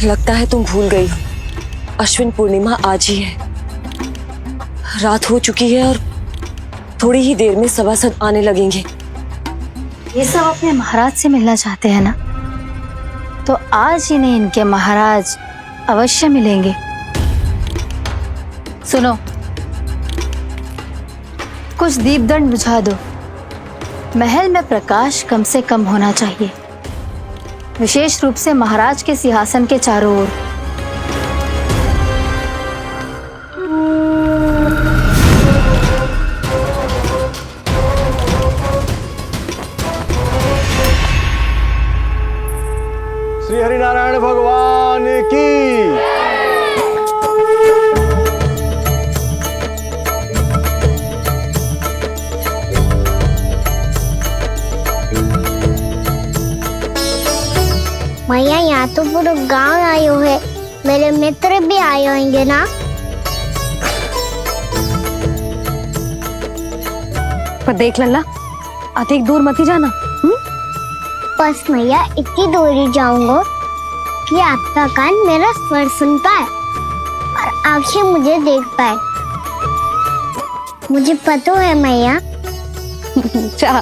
लगता है तुम भूल गई हो, अश्विन पूर्णिमा आज ही है। रात हो चुकी है और थोड़ी ही देर में सभासद आने लगेंगे। ये सब अपने महाराज से मिलना चाहते हैं ना, तो आज इन्हें इनके महाराज अवश्य मिलेंगे। सुनो, कुछ दीपदंड बुझा दो। महल में प्रकाश कम से कम होना चाहिए, विशेष रूप से महाराज के सिंहासन के चारों ओर। श्री हरिनारायण भगवान की। भैया यहाँ तो पूरा गांव आयो है, मेरे मित्र भी आए होंगे ना। पर देख लल्ला, अधिक दूर मत ही जाना। बस भैया इतनी दूर ही जाऊंगा कि आपका कान मेरा स्वर सुन पाए और आंखें मुझे देख पाए। मुझे पता है मैया। चाह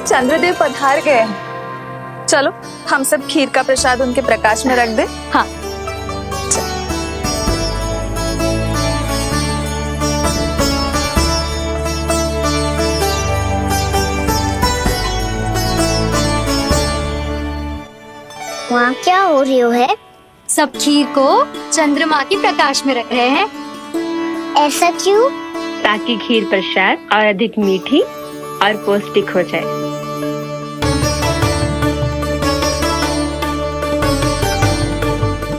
चंद्रदेव पधार गए हैं। चलो हम सब खीर का प्रसाद उनके प्रकाश में रख दें। हाँ। वहाँ क्या हो रही है? सब खीर को चंद्रमा की प्रकाश में रख रहे हैं। ऐसा क्यों? ताकि खीर प्रसाद और अधिक मीठी और पौष्टिक हो जाए।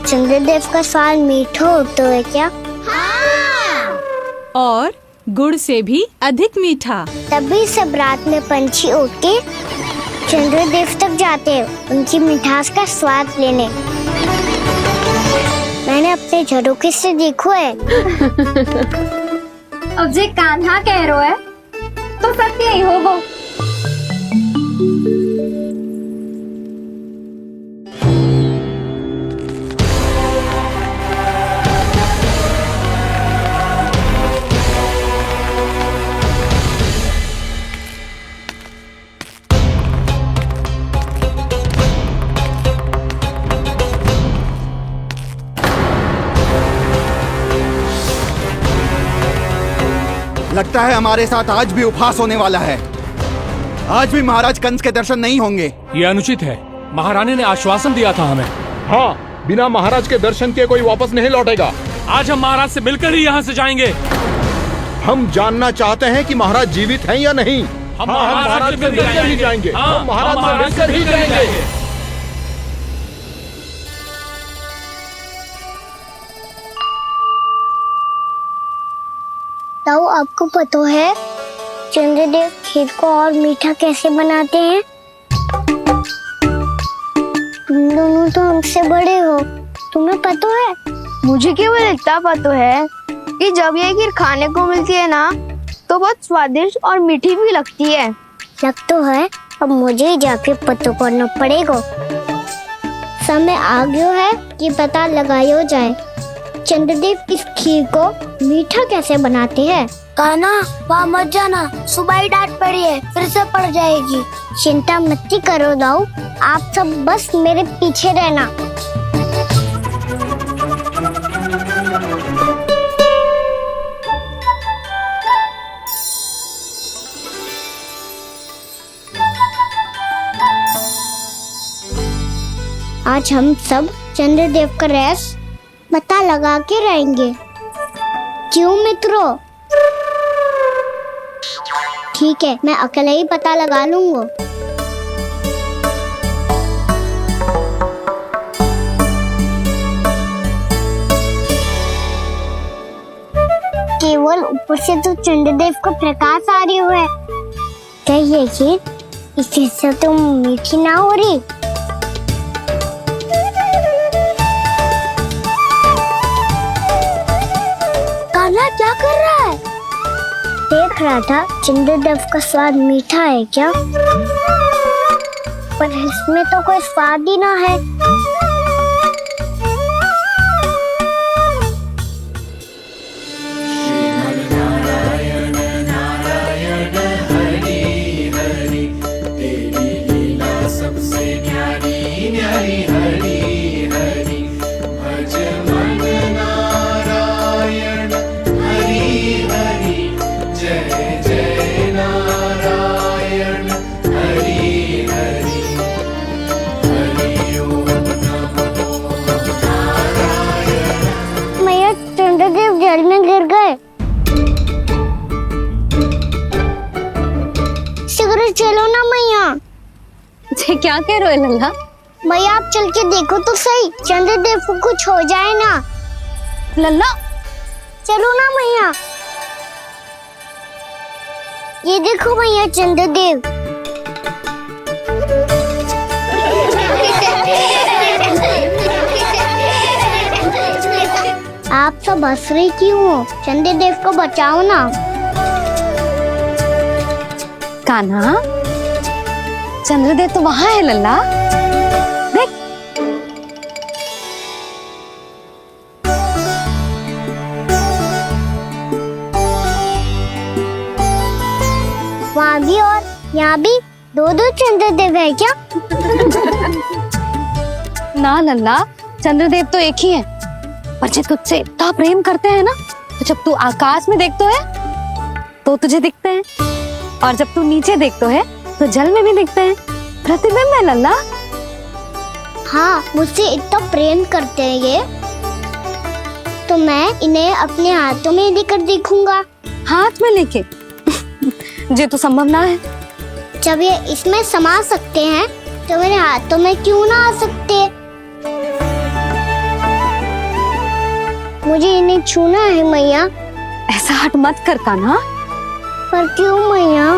चंद्रदेव का स्वाद मीठा होता है क्या? हाँ। और गुड़ से भी अधिक मीठा। तभी सब रात में पंछी उड़ के चंद्रदेव तक जाते हैं उनकी मिठास का स्वाद लेने। मैंने अपने झरोखे से देखो है। अब जे कान्हा कह रहा है तो सत्य ही होगा। लगता है हमारे साथ आज भी उपहास होने वाला है। आज भी महाराज कंस के दर्शन नहीं होंगे। ये अनुचित है। महारानी ने आश्वासन दिया था हमें। हाँ, बिना महाराज के दर्शन के कोई वापस नहीं लौटेगा। आज हम महाराज से मिलकर ही यहाँ से जाएंगे। हम जानना चाहते हैं कि महाराज जीवित हैं या नहीं। हम महाराज से मिलकर ही जाएंगे। हम महाराज से मिलकर ही जाएंगे। ताऊ, आपको पता है चंद्रदेव खीर को और मीठा कैसे बनाते हैं? तुम दोनों तो हमसे बड़े हो, तुम्हें पता है? मुझे केवल इतना पता है कि जब ये खीर खाने को मिलती है ना तो बहुत स्वादिष्ट और मीठी भी लगती है। लग तो है, अब मुझे जाके पता करना पड़ेगा। समय आ गया है कि पता लगाया जाए चंद्रदेव इस खीर को मीठा कैसे बनाते हैं। कान्हा वहाँ मत जाना, सुबह ही डांट पड़ी है, फिर से पड़ जाएगी। चिंता मत करो दाऊ, आप सब बस मेरे पीछे रहना। आज हम सब चंद्रदेव का रहस्य पता लगा के रहेंगे। क्यों मित्रों? ठीक है, मैं अकेले ही पता लगा लूंगा। केवल ऊपर से तो चंद्रदेव का प्रकाश आ रही है। क्या ये खीर इससे से तो मीठी ना हो रही? कान्हा क्या कर रहा है? देख रहा था चंद्रदेव का स्वाद मीठा है क्या, पर इसमें तो कोई स्वाद ही ना है। चंद्रदेव जल में गिर गए। शीघ्र चलो ना मैया। क्या कह रहे हो लल्ला? मैया आप चल के देखो तो सही, चंद्रदेव को कुछ हो जाए ना। लल्ला चलो ना मैया। ये देखो मैया चंद्रदेव। आप सब हंस रही क्यों हो? चंद्रदेव को बचाओ ना। कान्हा, चंद्रदेव तो वहाँ है लल्ला, देख। वहाँ भी और यहाँ भी दो चंद्रदेव है क्या? ना लल्ला, चंद्रदेव तो एक ही है, पर जब तुझसे इतना प्रेम करते हैं ना, तो जब तू आकाश में देखते है तो तुझे दिखते हैं, और जब तू नीचे देखते है तो जल में भी दिखते हैं। प्रतिबिंब है लल्ला। हाँ, मुझसे इतना प्रेम करते हैं ये, तो मैं इन्हें अपने हाथों में लेकर देखूंगा। हाथ में लेके? ये तो संभव ना है। जब ये इसमें समा सकते हैं तो मेरे हाथों में क्यों ना आ सकते? मुझे इन्हें छूना है मैया। ऐसा हट मत कर कान्हा। पर क्यों मैया?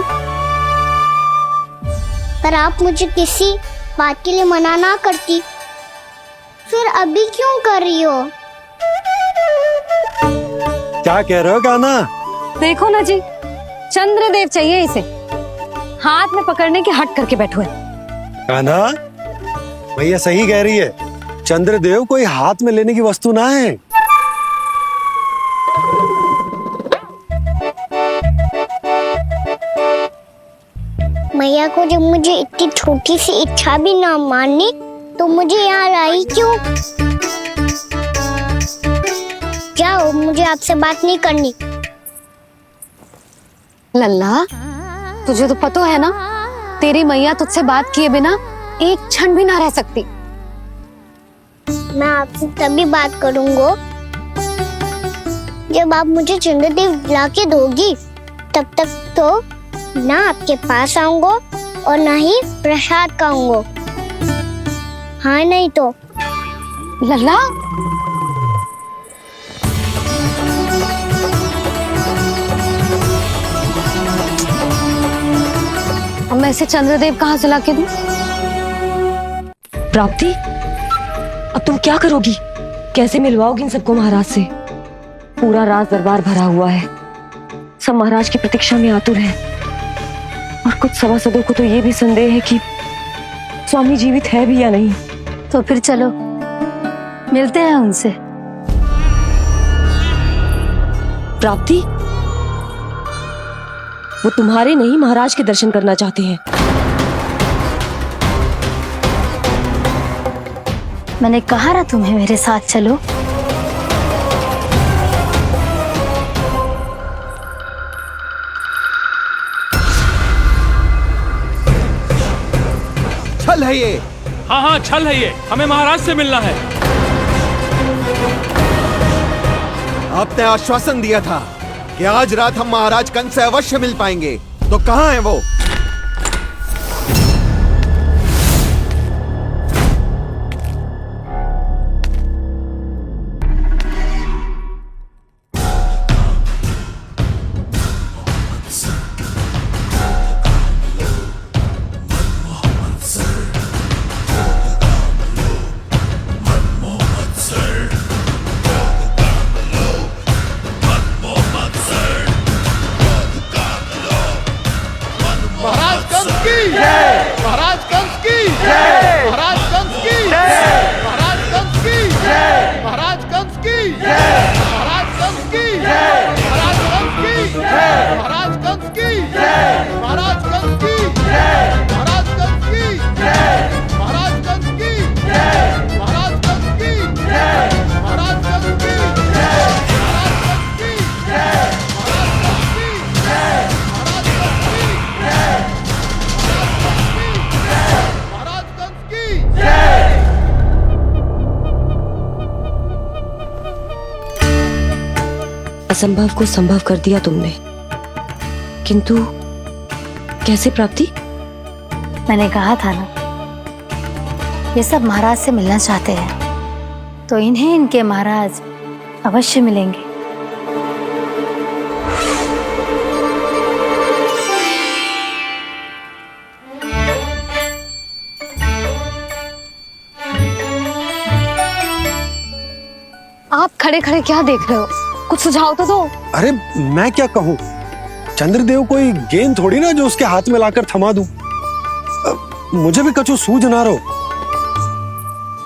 पर आप मुझे किसी बात के लिए मना ना करती, फिर अभी क्यों कर रही हो? क्या कह रहे हो कान्हा? देखो ना जी, चंद्रदेव चाहिए इसे, हाथ में पकड़ने के हट करके बैठो है। कान्हा, भैया सही कह रही है, चंद्रदेव कोई हाथ में लेने की वस्तु ना है। मैया को जब मुझे इतनी छोटी सी इच्छा भी ना माननी, तो मुझे यहाँ लाई क्यों? जाओ, मुझे आपसे बात नहीं करनी। लल्ला, तुझे तो पता है ना, तेरी मैया तुझसे बात किए बिना एक क्षण भी ना रह सकती। मैं आपसे तभी बात करूंगा जब आप मुझे चंद्रदेव ला के दोगी। तब तक तो ना आपके पास आऊंगा और ना ही प्रसाद खाऊंगा। हाँ नहीं तो? लल्ला, अब मैं इसे चंद्रदेव कहाँ से लाके दूं? प्राप्ति, अब तुम क्या करोगी? कैसे मिलवाओगी इन सबको महाराज से? पूरा राज दरबार भरा हुआ है, सब महाराज की प्रतीक्षा में आतुर हैं। और कुछ सभासदों को तो ये भी संदेह है कि स्वामी जीवित है भी या नहीं। तो फिर चलो मिलते हैं उनसे। प्राप्ति, वो तुम्हारे नहीं महाराज के दर्शन करना चाहते हैं। मैंने कहा ना तुम्हें मेरे साथ चलो। छल है ये। हाँ हाँ छल है ये, हमें महाराज से मिलना है। आपने आश्वासन दिया था कि आज रात हम महाराज कंस से अवश्य मिल पाएंगे, तो कहाँ है वो? महाराज कंस की जय, महाराज कंस की जय, महाराज कंस की जय, महाराज कंस की जय, महाराज कंस की जय, महाराज कंस की जय, महाराज कंस की जय, महाराज कंस की जय, महाराज कंस की जय, महाराज कंस की जय, महाराज कंस की जय, महाराज कंस की जय, महाराज कंस की जय, महाराज कंस की जय, महाराज कंस की जय, असंभव को संभव कर दिया तुमने, किंतु कैसे प्राप्ति? मैंने कहा था ना, ये सब महाराज से मिलना चाहते हैं, तो इन्हें इनके महाराज अवश्य मिलेंगे। आप खड़े खड़े क्या देख रहे हो? कुछ सुझाव तो दो। अरे मैं क्या कहूँ, चंद्रदेव कोई गेंद थोड़ी ना जो उसके हाथ में लाकर थमा दूं। मुझे भी कछु सूझ ना रहो।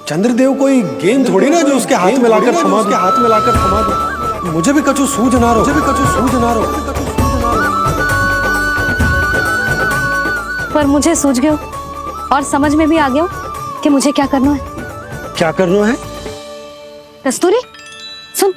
चंद्रदेव कोई गेंद थोड़ी ना जो उसके हाथ में लाकर थमा दूं। मुझे भी कछु सूझ ना रहो। पर मुझे सूझ गयो और समझ में भी आ गया कि मुझे क्या करना है। क्या करना है? कस्तूरी सुन,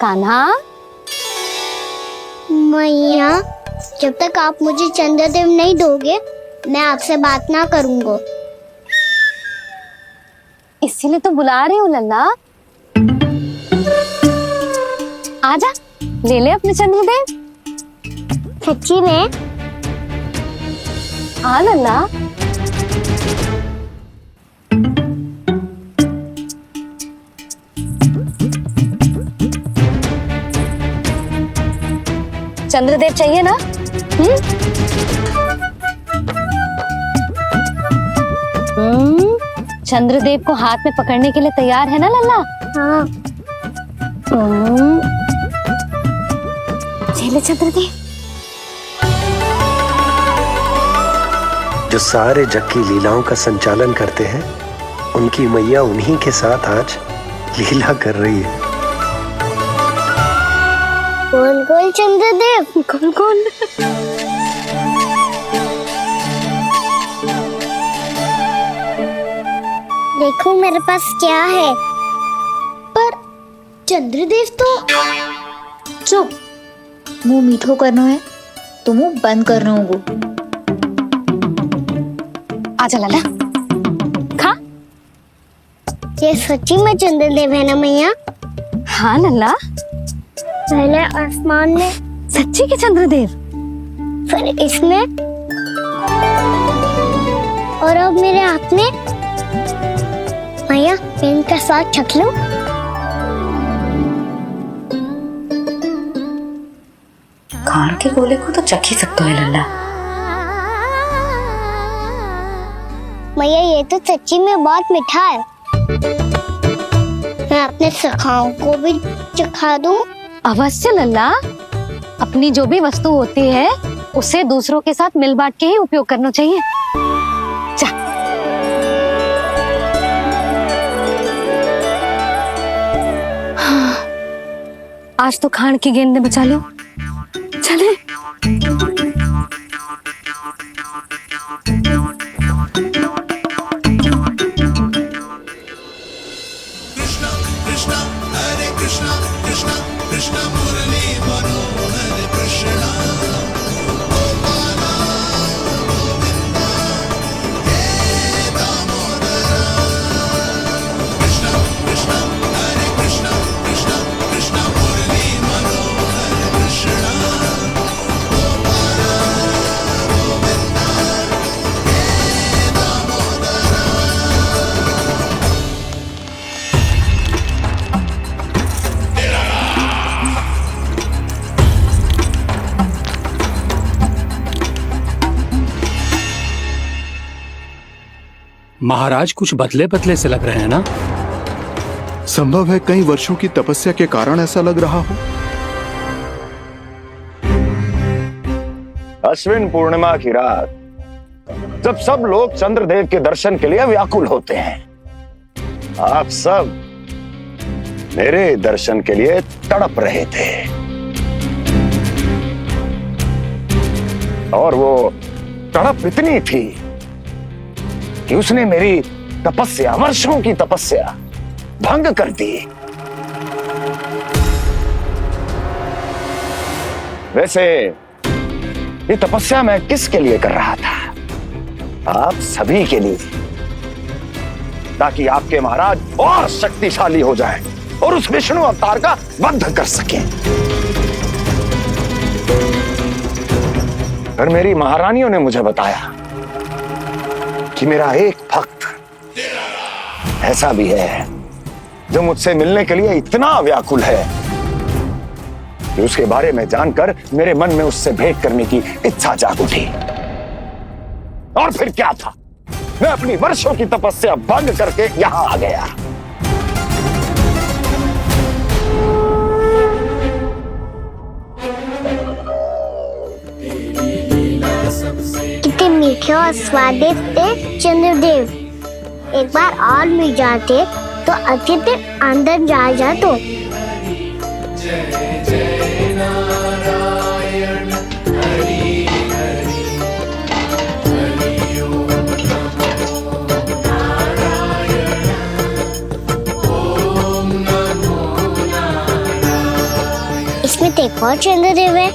कान्हा। मैया, जब तक आप मुझे चंद्रदेव नहीं दोगे मैं आपसे बात ना करूंगा। इसीलिए तो बुला रही हूँ लल्ला। आजा, ले ले अपने चंद्रदेव। सच्ची में? हाँ लल्ला। चंद्रदेव चाहिए ना? चंद्रदेव को हाथ में पकड़ने के लिए तैयार है ना लल्ला? हाँ। ले चंद्रदेव। जो सारे जग की लीलाओं का संचालन करते हैं, उनकी मैया उन्हीं के साथ आज लीला कर रही है। कौन कौन चंद्रदेव? कौन कौन? देखो मेरे पास क्या है। पर चंद्रदेव तो। चुप, मुंह मीठो करना है तो मुंह बंद करना होगा। आजा लल्ला, खा। ये सच्ची में चंद्रदेव है ना मैया? हाँ लल्ला, पहले आसमान में, सच्ची के चंद्रदेव, फिर इसमें, और अब मेरे हाथ में। मैया, मैं इनका स्वाद चख लूं? खान के गोले को तो चख ही सकते है लल्ला। मैया, ये तो सच्ची में बहुत मीठा है। मैं अपने सखाओं को भी चखा दूं? अवश्य लल्ला, अपनी जो भी वस्तु होती है उसे दूसरों के साथ मिल बांट के ही उपयोग करना चाहिए। जा। आज तो खान की गेंद ने बचा लो। चले। महाराज कुछ बदले बदले से लग रहे हैं ना? संभव है कई वर्षों की तपस्या के कारण ऐसा लग रहा हो। अश्विन पूर्णिमा की रात जब सब लोग चंद्रदेव के दर्शन के लिए व्याकुल होते हैं, आप सब मेरे दर्शन के लिए तड़प रहे थे। और वो तड़प इतनी थी कि उसने मेरी तपस्या, वर्षों की तपस्या भंग कर दी। वैसे ये तपस्या मैं किसके लिए कर रहा था? आप सभी के लिए, ताकि आपके महाराज और शक्तिशाली हो जाएं और उस विष्णु अवतार का वध कर सकें। पर मेरी महारानियों ने मुझे बताया कि मेरा एक भक्त ऐसा भी है जो मुझसे मिलने के लिए इतना व्याकुल है कि उसके बारे में जानकर मेरे मन में उससे भेंट करने की इच्छा जाग उठी। और फिर क्या था, मैं अपनी वर्षों की तपस्या भंग करके यहां आ गया। कितने मीठे और स्वादिष्ट थे चंद्रदेव। एक बार और मिल जाते तो अच्छे से अंदर जा जातो। इसमें तो एक और चंद्रदेव है।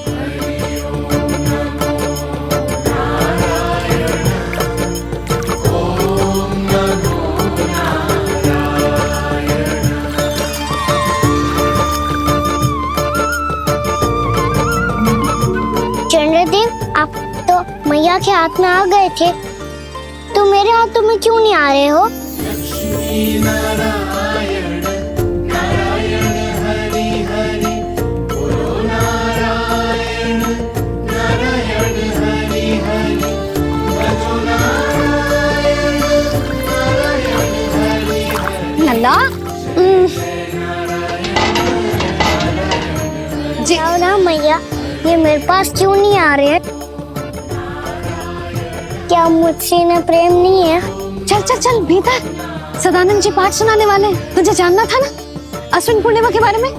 चंद्रदेव, आप तो मैया के हाथ में आ गए थे, तो मेरे हाथों में क्यों नहीं आ रहे हो? लल्ला, जी ना मैया, ये मेरे पास क्यों नहीं आ रहे? क्या मुझसे इन्हें प्रेम नहीं है? चल चल चल भीतर, सदानंद जी पाठ सुनाने वाले हैं। तुझे जानना था ना अश्विन पूर्णिमा के बारे में?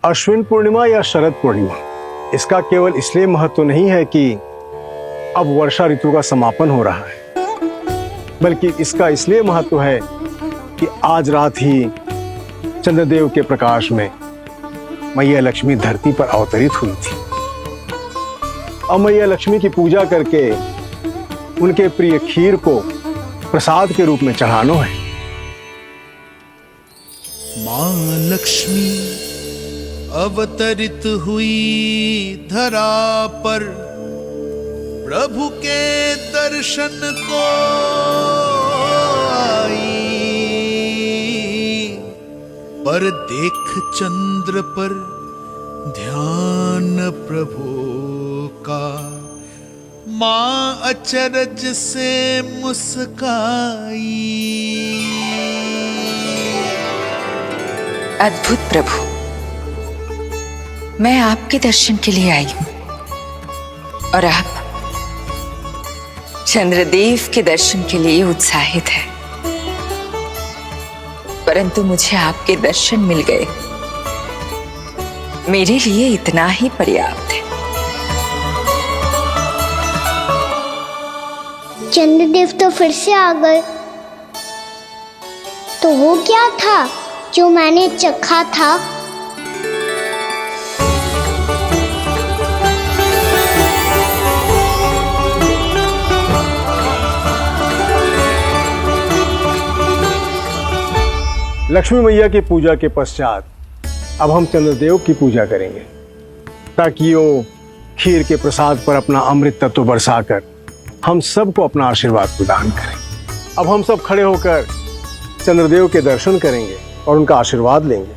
अश्विन पूर्णिमा या शरद पूर्णिमा, इसका केवल इसलिए महत्व नहीं है कि अब वर्षा ऋतु का समापन हो रहा है, बल्कि इसका इसलिए महत्व है कि आज रात ही चंद्रदेव के प्रकाश में मैया लक्ष्मी धरती पर अवतरित हुई थी। अब मैया लक्ष्मी की पूजा करके उनके प्रिय खीर को प्रसाद के रूप में चढ़ाना है। मां लक्ष्मी अवतरित हुई धरा पर, प्रभु के दर्शन को आई। और देख चंद्र पर ध्यान प्रभु का, मां अचरज से मुस्काई। अद्भुत प्रभु, मैं आपके दर्शन के लिए आई हूं और आप चंद्रदेव के दर्शन के लिए उत्साहित है, परंतु मुझे आपके दर्शन मिल गए, मेरे लिए इतना ही पर्याप्त है। चंद्रदेव तो फिर से आ गए। तो वो क्या था जो मैंने चखा था? लक्ष्मी मैया की पूजा के पश्चात अब हम चंद्रदेव की पूजा करेंगे, ताकि वो खीर के प्रसाद पर अपना अमृत तत्व बरसाकर हम सबको अपना आशीर्वाद प्रदान करें। अब हम सब खड़े होकर चंद्रदेव के दर्शन करेंगे और उनका आशीर्वाद लेंगे।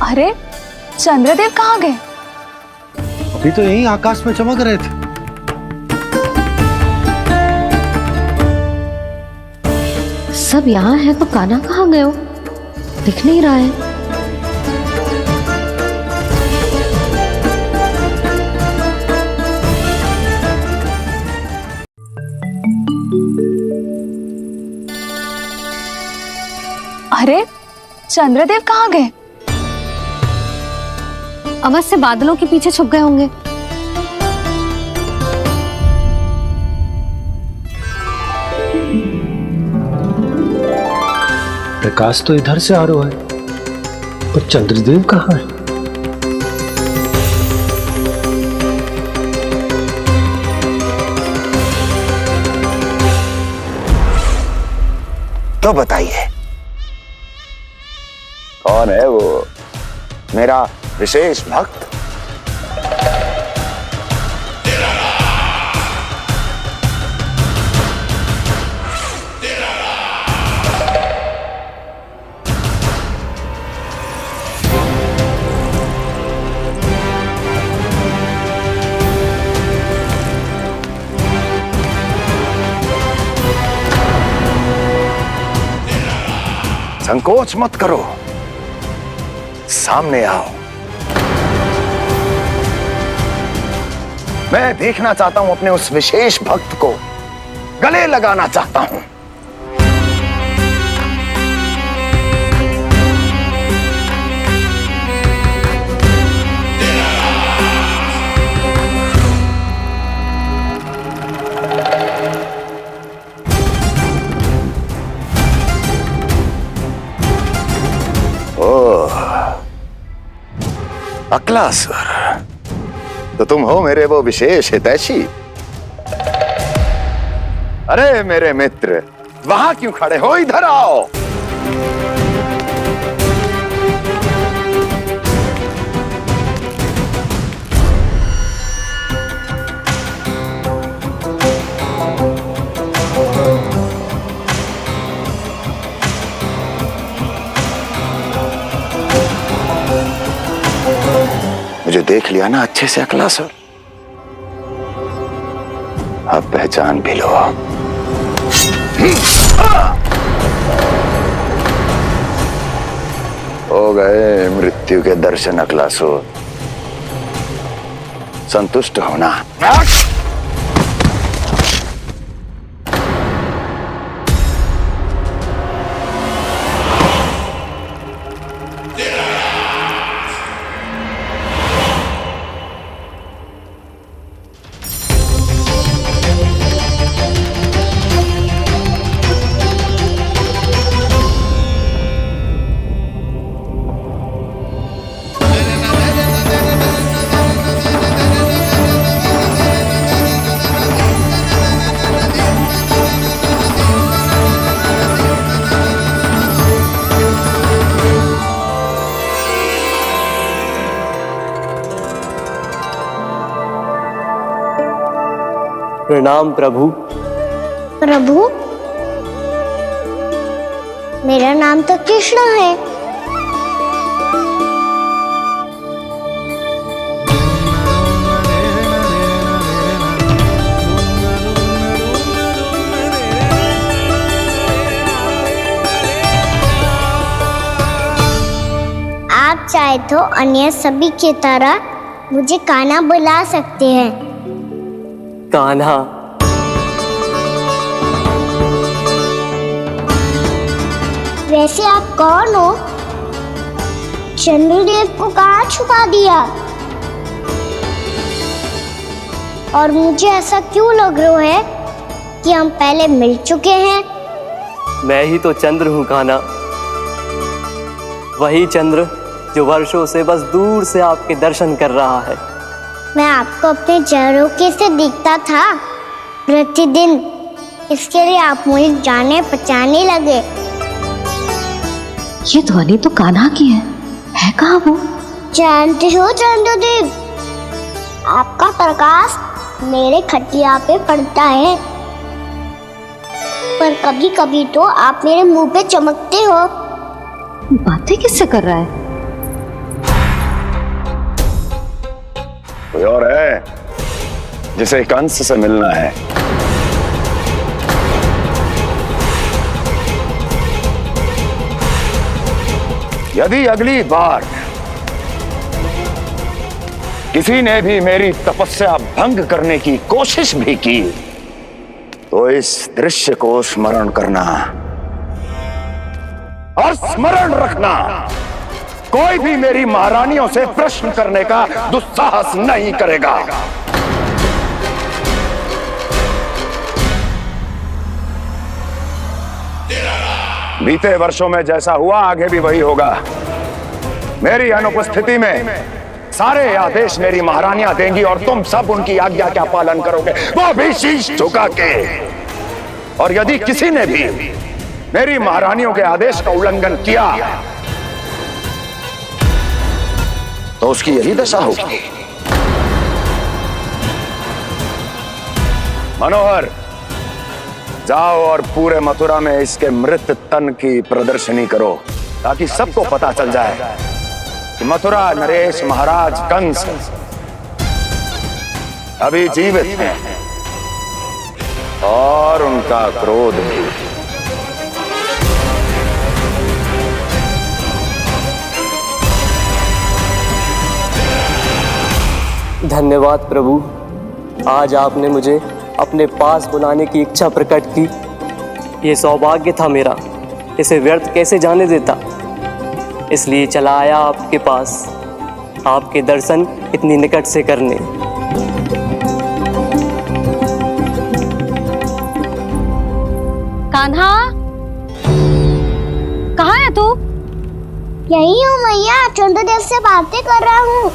अरे चंद्रदेव कहाँ गए? अभी तो यहीं आकाश में चमक रहे थे। सब यहाँ है तो कान्हा कहाँ गए हो? दिख नहीं रहा है। अरे चंद्रदेव कहाँ गए? अवश्य बादलों के पीछे छुप गए होंगे। प्रकाश तो इधर से आ रहा है, पर चंद्रदेव कहाँ है? तो बताइए, कौन है वो मेरा विशेष भक्त? संकोच मत करो, सामने आओ। मैं देखना चाहता हूं अपने उस विशेष भक्त को, गले लगाना चाहता हूं। ओह, अक्लासुर, तो तुम हो मेरे वो विशेष हितैषी। अरे मेरे मित्र, वहां क्यों खड़े हो? इधर आओ। मुझे देख लिया ना अच्छे से अक्लासुर? अब पहचान भी लो। हो गए मृत्यु के दर्शन अक्लासुर, संतुष्ट होना। प्रणाम प्रभु। प्रभु, मेरा नाम तो कृष्ण है। आप चाहे तो अन्य सभी की तरह मुझे कान्हा बुला सकते हैं। कान्हा? वैसे आप कौन हो? चंद्रदेव को कहाँ छुपा दिया? और मुझे ऐसा क्यों लग रहा है कि हम पहले मिल चुके हैं? मैं ही तो चंद्र हूँ कान्हा, वही चंद्र जो वर्षों से बस दूर से आपके दर्शन कर रहा है। मैं आपको अपने झरोखे से दिखता था प्रतिदिन, इसके लिए आप मुझे जाने पहचाने लगे। ये ध्वनि तो कान्हा की है कहाँ वो? जानते हो चंद्रदेव, आपका प्रकाश मेरे खटिया पे पड़ता है, पर कभी कभी तो आप मेरे मुंह पे चमकते हो। बातें किससे कर रहा है? कोई और है जिसे कंस से मिलना है? यदि अगली बार किसी ने भी मेरी तपस्या भंग करने की कोशिश भी की तो इस दृश्य को स्मरण करना और स्मरण रखना, कोई भी मेरी महारानियों से प्रश्न करने का दुस्साहस नहीं करेगा। बीते वर्षों में जैसा हुआ आगे भी वही होगा। मेरी अनुपस्थिति में सारे आदेश मेरी महारानियां देंगी और तुम सब उनकी आज्ञा का पालन करोगे, वो भी शीश झुका के। और यदि किसी ने भी मेरी महारानियों के आदेश का उल्लंघन किया तो उसकी यही दशा होगी। मनोहर, जाओ और पूरे मथुरा में इसके मृत तन की प्रदर्शनी करो, ताकि सबको पता चल जाए कि मथुरा नरेश महाराज कंस अभी जीवित हैं और उनका क्रोध भी। धन्यवाद प्रभु, आज आपने मुझे अपने पास बुलाने की इच्छा प्रकट की। ये सौभाग्य था मेरा, इसे व्यर्थ कैसे जाने देता। इसलिए चला आया आपके पास, आपके दर्शन इतनी निकट से करने। कान्हा, कहाँ है तू? यही हूँ मैया, चंद्रदेव से बातें कर रहा हूँ।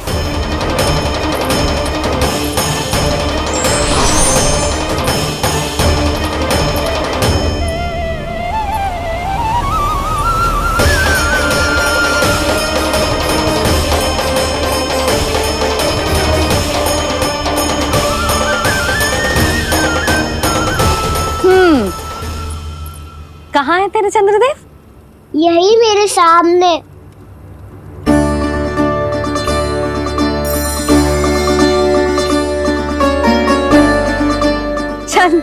कहाँ है तेरे चंद्रदेव? यही मेरे सामने। चल।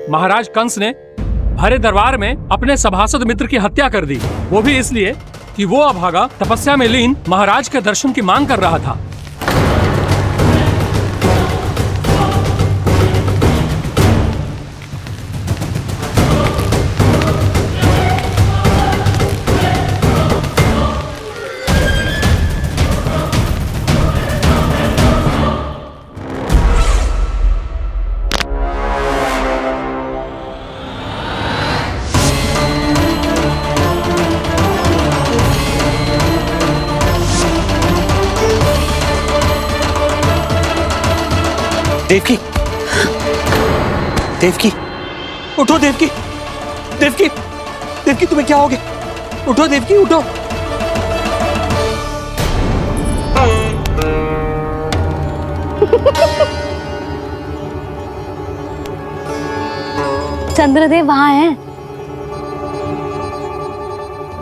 महाराज कंस ने भरे दरबार में अपने सभासद मित्र की हत्या कर दी, वो भी इसलिए कि वो अभागा तपस्या में लीन महाराज के दर्शन की मांग कर रहा था। देवकी, देवकी, उठो देवकी, देवकी, देवकी तुम्हें क्या हो गया? उठो देवकी, उठो। चंद्रदेव वहां हैं।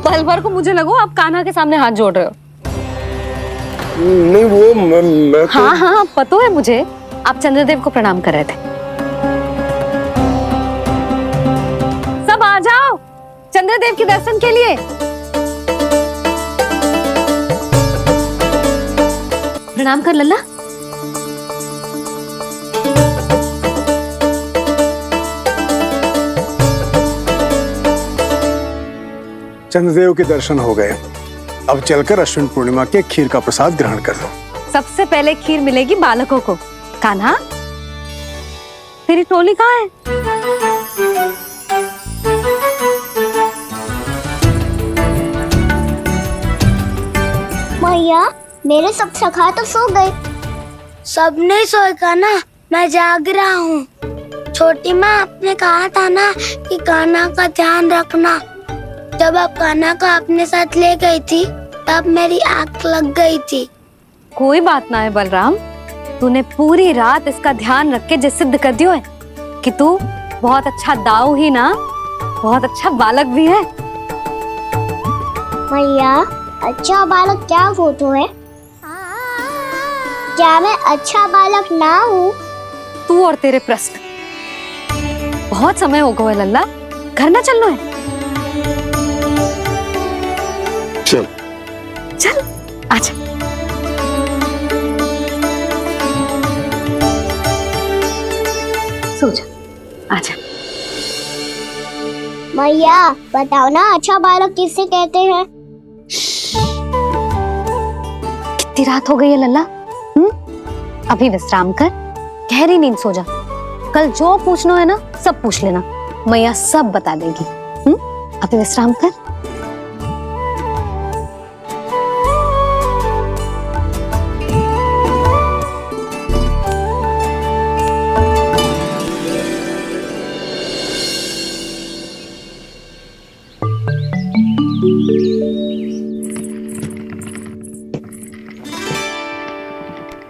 पल भर को मुझे लगो आप कान्हा के सामने हाथ जोड़ रहे हो। नहीं वो मैं तो... हाँ हाँ पता है मुझे, आप चंद्रदेव को प्रणाम कर रहे थे। सब आ जाओ चंद्रदेव के दर्शन के लिए। प्रणाम कर लल्ला। चंद्रदेव के दर्शन हो गए, अब चलकर अश्विन पूर्णिमा के खीर का प्रसाद ग्रहण कर लो। सबसे पहले खीर मिलेगी बालकों को। कान्हा, तेरी टोली कहाँ है? मैया, मेरे सब सखा तो सो गए। सब नहीं सोए कान्हा, मैं जाग रहा हूँ। छोटी माँ आपने कहा था ना कि कान्हा का ध्यान रखना। जब आप कान्हा को अपने साथ ले गई थी तब मेरी आंख लग गई थी। कोई बात ना है बलराम, तूने पूरी रात इसका ध्यान रख के जो सिद्ध कर दियो है कि तू बहुत अच्छा दाऊ ही ना, बहुत अच्छा बालक भी है। मैया, अच्छा बालक क्या फोटो है? क्या मैं अच्छा बालक ना हूँ? तू और तेरे प्रश्न। बहुत समय हो गया लल्ला, घर ना चलना है? चल चल आजा। सो जा, आजा। मैया बताओ ना, अच्छा बालक किससे कहते हैं? कितनी रात हो गई है लल्ला? अभी विश्राम कर, गहरी नींद सो जा। कल जो पूछना है ना सब पूछ लेना, मैया सब बता देगी। अभी विश्राम कर।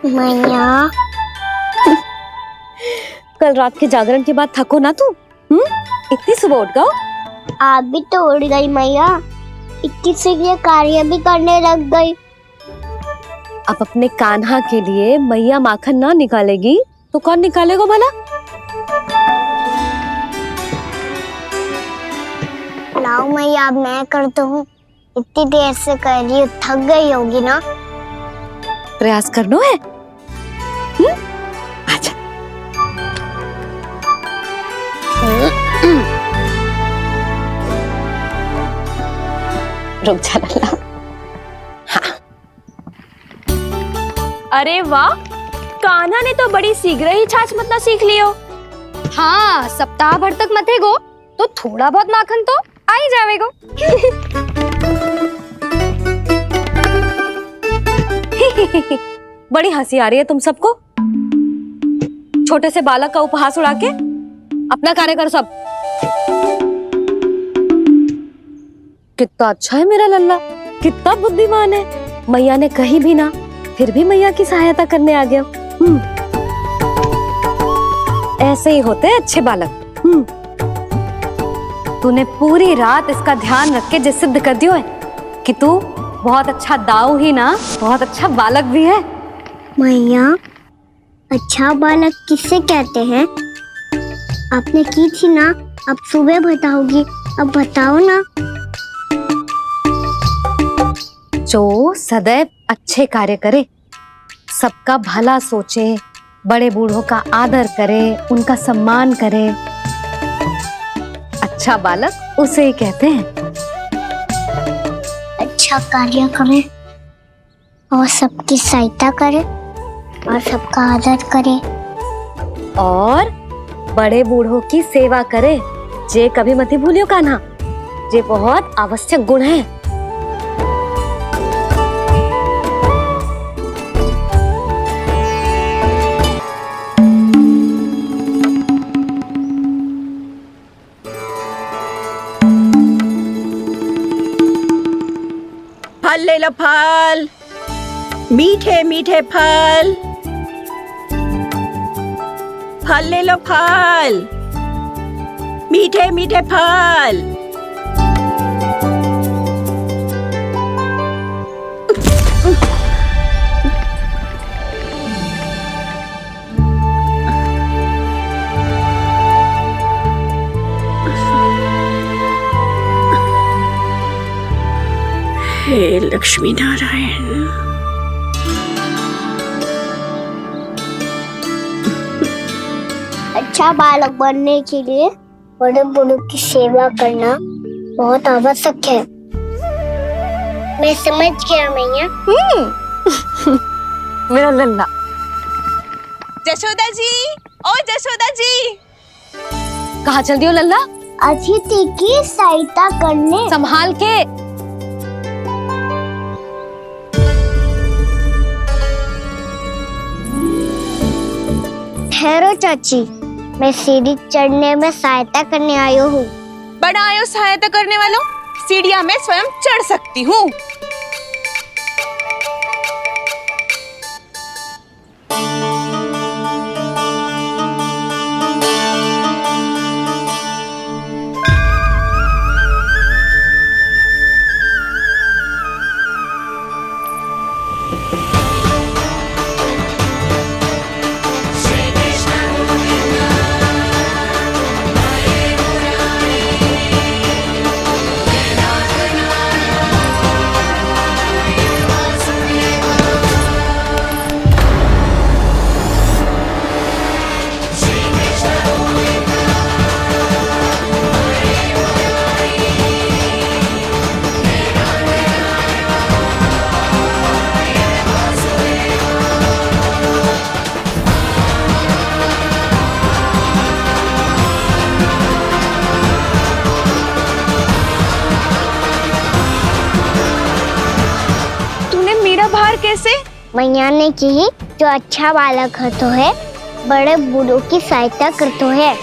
मैया, कल रात के जागरण के बाद थको ना तू? इतनी सुबह उठ गओ? आप भी तो उड़ गई मैया, इतनी से ये कार्य भी करने लग गई। अब अपने कान्हा के लिए मैया माखन ना निकालेगी तो कौन निकालेगा भला? लाओ मैया, अब मैं करता हूँ। इतनी देर से कर रही हूँ, थक गई होगी ना? प्रयास करना है। आजा। रुक जा लल्ला। हाँ। अरे वाह, कान्हा ने तो बड़ी शीघ्र ही छाछ मतना सीख लियो। हाँ, सप्ताह भर तक मतेगो तो थोड़ा बहुत माखन तो आ ही जावेगो। बड़ी हंसी आ रही है तुम सबको। छोटे से बालक का उपहास उड़ा के अपना कार्य करो सब। कितना अच्छा है मेरा लल्ला, कितना बुद्धिमान है। मैया ने कही भी ना, फिर भी मैया की सहायता करने आ गया। ऐसे ही होते हैं अच्छे बालक। तूने पूरी रात इसका ध्यान रख के जो सिद्ध कर दियो है कि तू बहुत अच्छा दाऊ ही ना, बहुत अच्छा बालक भी है। मैया, अच्छा बालक किससे कहते हैं? आपने की थी ना, अब सुबह बताओगी, अब बताओ ना। जो सदैव अच्छे कार्य करे, सबका भला सोचे, बड़े बूढ़ों का आदर करे, उनका सम्मान करे, अच्छा बालक उसे ही कहते हैं। अच्छा कार्य करे और सबकी सहायता करे और सबका आदर करे और बड़े बूढ़ों की सेवा करे। जे कभी मत भूलियो कान्हा, जे बहुत आवश्यक गुण है। फल ले लो, फल, मीठे मीठे फल, फल ले लो, फल, मीठे मीठे फल। हे लक्ष्मी नारायण, अच्छा बालक बनने के लिए बड़े बूढ़ों की सेवा करना बहुत आवश्यक है। मैं समझ गया मैया। मेरा लल्ला। जशोदा जी, ओ जशोदा जी, कहाँ चल दी हो लल्ला? अतिथि की सहायता करने। संभाल के। ठहरो चाची, मैं सीढ़ी चढ़ने में सहायता करने आई हूँ। बड़ा आयो सहायता करने वालों, सीढ़ियाँ मैं स्वयं चढ़ सकती हूँ। कैसे? मैया ने की जो अच्छा बालक तो है, बड़े बूढ़ों की सहायता करते है।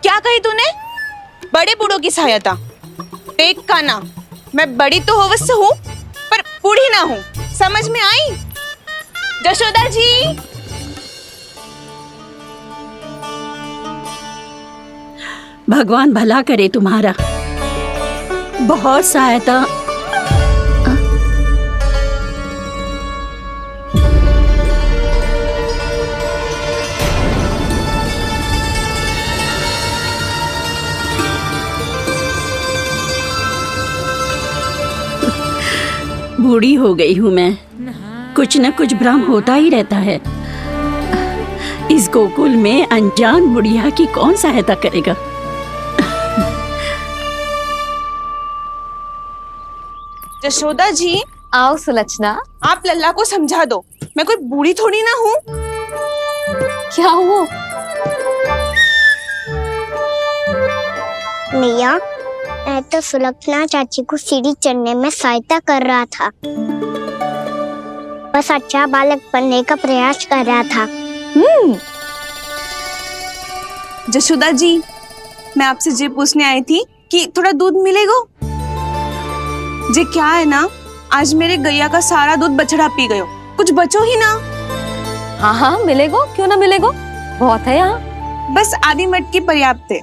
क्या कही तूने? बड़े बूढ़ों की सहायता? देख काना, मैं बड़ी तो अवश्य हूँ पर बूढ़ी ना हूँ, समझ में आई? जशोदा जी, भगवान भला करे तुम्हारा। बहुत सहायता। बूढ़ी हो गई हूँ मैं, कुछ न कुछ भ्रम होता ही रहता है। इस गोकुल में अनजान बुढ़िया की कौन सहायता करेगा? जशोदा जी, आओ सुलक्षणा। आप लल्ला को समझा दो, मैं कोई बूढ़ी थोड़ी ना हूँ। क्या हुआ? मैया, मैं तो सुलक्षणा चाची को सीढ़ी चढ़ने में सहायता कर रहा था, बस अच्छा बालक बनने का प्रयास कर रहा था। जशोदा जी, मैं आपसे ये पूछने आई थी कि थोड़ा दूध मिलेगा? जे क्या है ना, आज मेरे गैया का सारा दूध बछड़ा पी गयो, कुछ बचो ही ना। हाँ हाँ मिलेगा, क्यों ना मिलेगा, बहुत है यहाँ। बस आधी मटकी पर्याप्त है।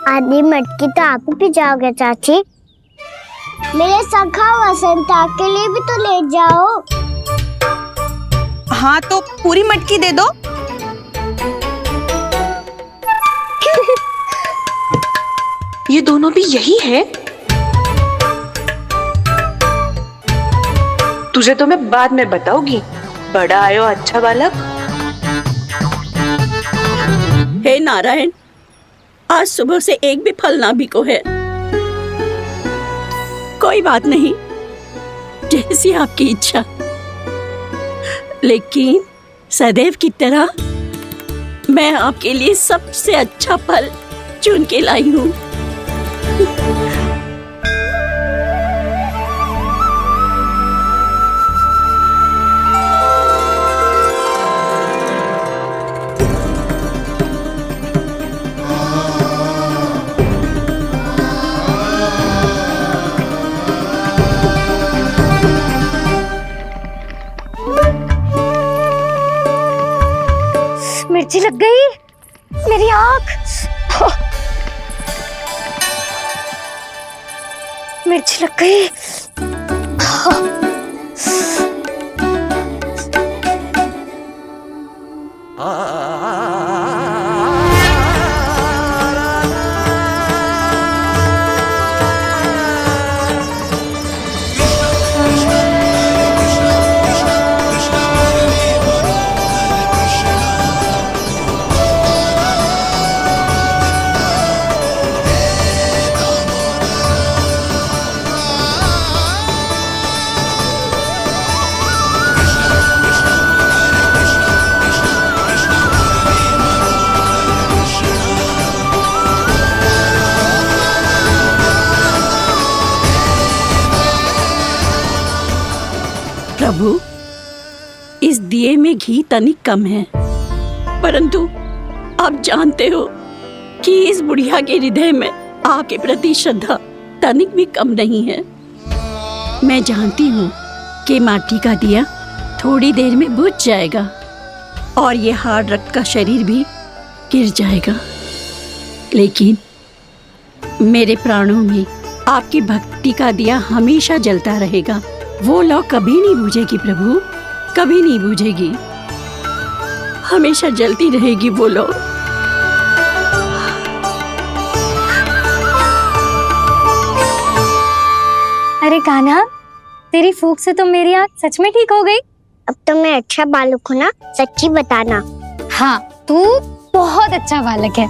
आधी मटकी तो आप ही पी जाओगे चाची, मेरे सखा वसंता के लिए भी तो ले जाओ। हाँ तो पूरी मटकी दे दो। ये दोनों भी यही है? तुझे तो मैं बाद में बताऊंगी। बड़ा आयो अच्छा बालक। हे नारायण, आज सुबह से एक भी फल ना बिको है। कोई बात नहीं, जैसी आपकी इच्छा, लेकिन सदैव की तरह मैं आपके लिए सबसे अच्छा फल चुन के लाई हूँ। मिर्च लग गई। प्रभु, इस दिए में घी तनिक कम है, परंतु आप जानते हो कि इस बुढ़िया के हृदय में आपके प्रति श्रद्धा तनिक भी कम नहीं है। मैं जानती हूँ कि माटी का दिया थोड़ी देर में बुझ जाएगा और ये हार्ड रक्त का शरीर भी गिर जाएगा, लेकिन मेरे प्राणों में आपकी भक्ति का दिया हमेशा जलता रहेगा। वो लौ कभी नहीं बुझेगी प्रभु, कभी नहीं बुझेगी, हमेशा जलती रहेगी वो लौ। अरे कान्हा, तेरी फूंक से तो मेरी आँख सच में ठीक हो गई। अब तो मैं अच्छा बालक हूँ ना, सच्ची बताना। हाँ, तू बहुत अच्छा बालक है।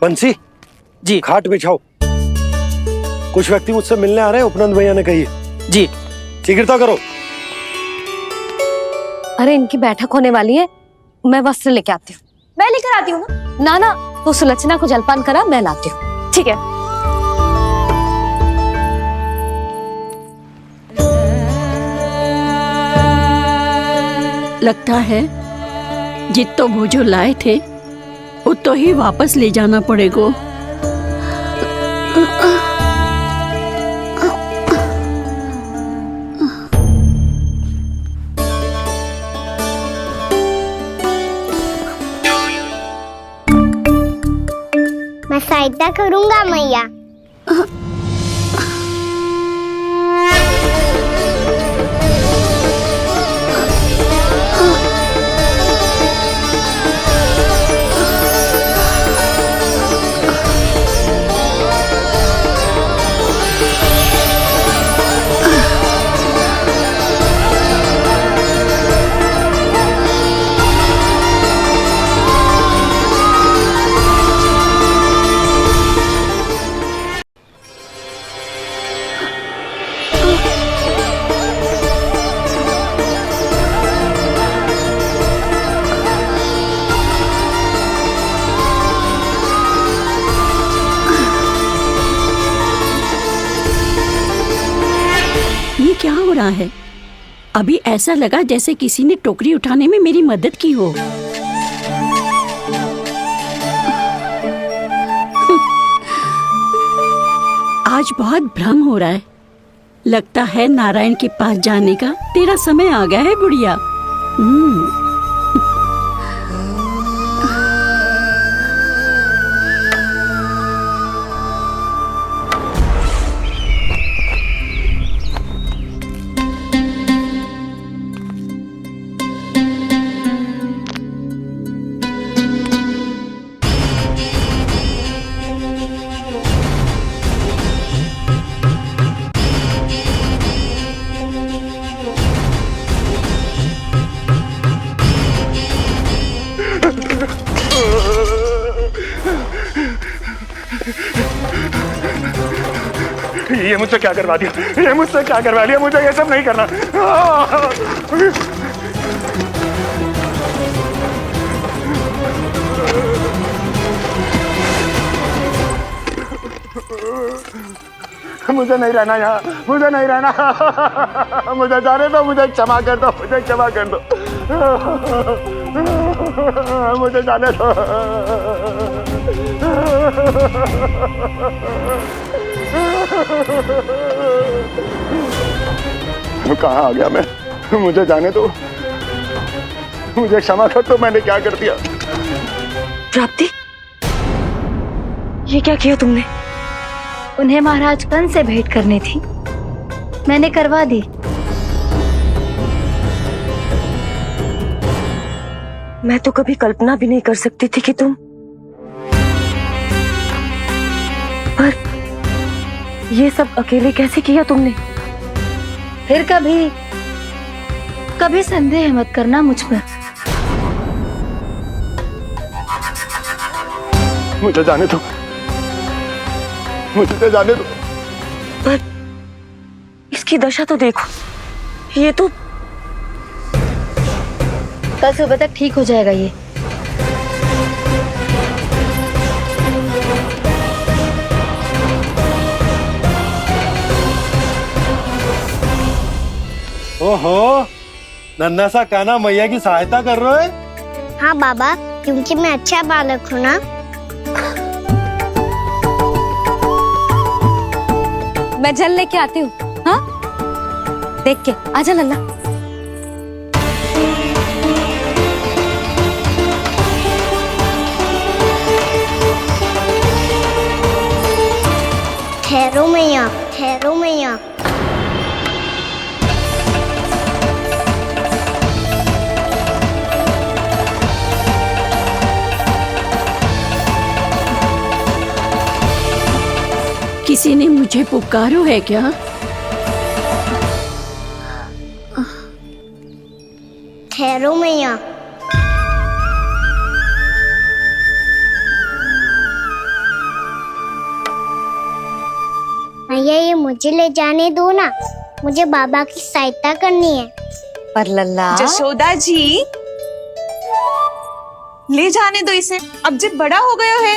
बंसी जी, खाट बिछाओ। कुछ व्यक्ति मुझसे मिलने आ रहे हैं, उपनंद भैया ने कही है। जी, शीघ्रता करो। अरे इनकी बैठक होने वाली है, मैं वस्त्र लेके आती हूँ। मैं लेकर आती हूँ ना। ना, तो सुलक्षणा को जलपान करा, मैं लाती हूँ। ठीक है। लगता है जितो भोजो लाए थे उतो ही वापस ले जाना पड़ेगा। मैं सहायता करूंगा मैया। क्या हो रहा है? अभी ऐसा लगा जैसे किसी ने टोकरी उठाने में मेरी मदद की हो। आज बहुत भ्रम हो रहा है। लगता है नारायण के पास जाने का तेरा समय आ गया है बुढ़िया। ये मुझसे क्या करवा दिया? ये मुझसे क्या करवा लिया? मुझे ये सब नहीं करना। मुझे नहीं रहना यहाँ, मुझे नहीं रहना। मुझे जाने दो, मुझे क्षमा कर दो, मुझे क्षमा कर दो, मुझे जाने दो। कहाँ आ गया मैं? मुझे जाने दो, मुझे क्षमा कर दो। मैंने क्या कर दिया? प्राप्ति, ये क्या किया तुमने? उन्हें महाराज कंस से भेंट करनी थी, मैंने करवा दी। मैं तो कभी कल्पना भी नहीं कर सकती थी कि तुम, पर ये सब अकेले कैसे किया तुमने? फिर कभी संदेह मत करना मुझ पर। मुझे जाने दो, मुझे जाने दो। पर इसकी दशा तो देखो, ये तो कल सुबह तक ठीक हो जाएगा ये। ओहो, नन्हा सा कान्हा मैया की सहायता कर रहे हो? हाँ बाबा, क्योंकि मैं अच्छा बालक हूँ ना। मैं जल लेके आती हूँ। हाँ, देख के आजा लल्ला। ठहरो मैया, ठहरो मैया। किसी ने मुझे पुकारो है क्या? ठहरो मैया। मैया, ये मुझे ले जाने दो ना, मुझे बाबा की सहायता करनी है। पर लल्ला। जशोदा जी, ले जाने दो इसे, अब जब बड़ा हो गया है।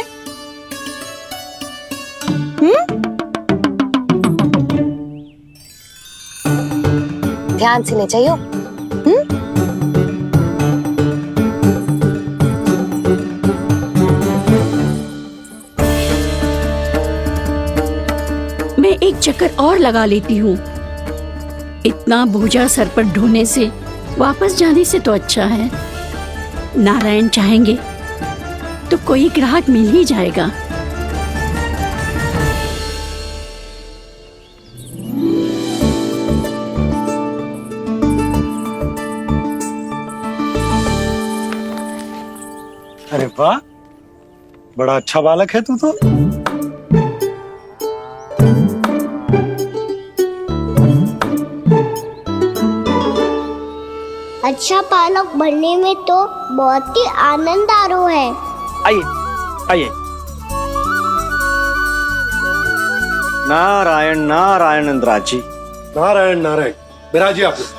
ध्यान से ले जाइयो। मैं एक चक्कर और लगा लेती हूँ। इतना बोझा सर पर ढोने से वापस जाने से तो अच्छा है। नारायण चाहेंगे तो कोई ग्राहक मिल ही जाएगा। अरे वाह, बड़ा अच्छा बालक है तू तो। अच्छा बालक बनने में तो बहुत ही आनंद आ रहा है। आइए आइए। नारायण नारायण नंदराज जी। नारायण नारायण। बिराजिए आप लोग।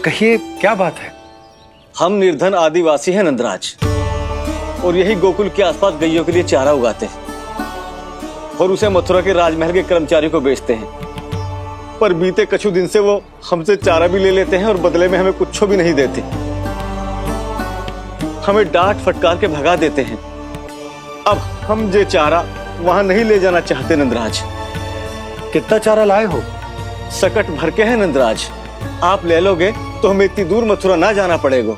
कहिए, क्या बात है? हम निर्धन आदिवासी हैं नंदराज, और यही गोकुल के आसपास गैयों के लिए चारा उगाते हैं और उसे मथुरा के राजमहल के कर्मचारियों को बेचते हैं। पर बीते कुछ दिन से वो हमसे चारा भी ले लेते हैं और बदले में हमें कुछ भी नहीं देते। हमें डांट फटकार के भगा देते हैं। अब हम ये चारा वहां नहीं ले जाना चाहते नंदराज। कितना चारा लाए हो? सकट भर के हैं नंदराज। आप ले लोगे तो हमें इतनी दूर मथुरा ना जाना पड़ेगा।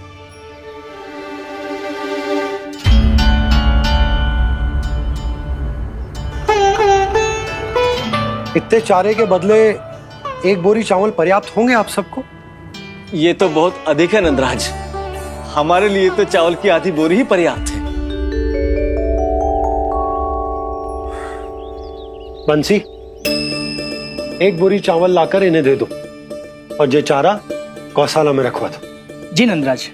इतने चारे के बदले एक बोरी चावल पर्याप्त होंगे आप सबको? ये तो बहुत अधिक है नंदराज। हमारे लिए तो चावल की आधी बोरी ही पर्याप्त है। बंसी, एक बोरी चावल लाकर इन्हें दे दो और ये चारा गौशाला में रखवा दो। जी नंदराज।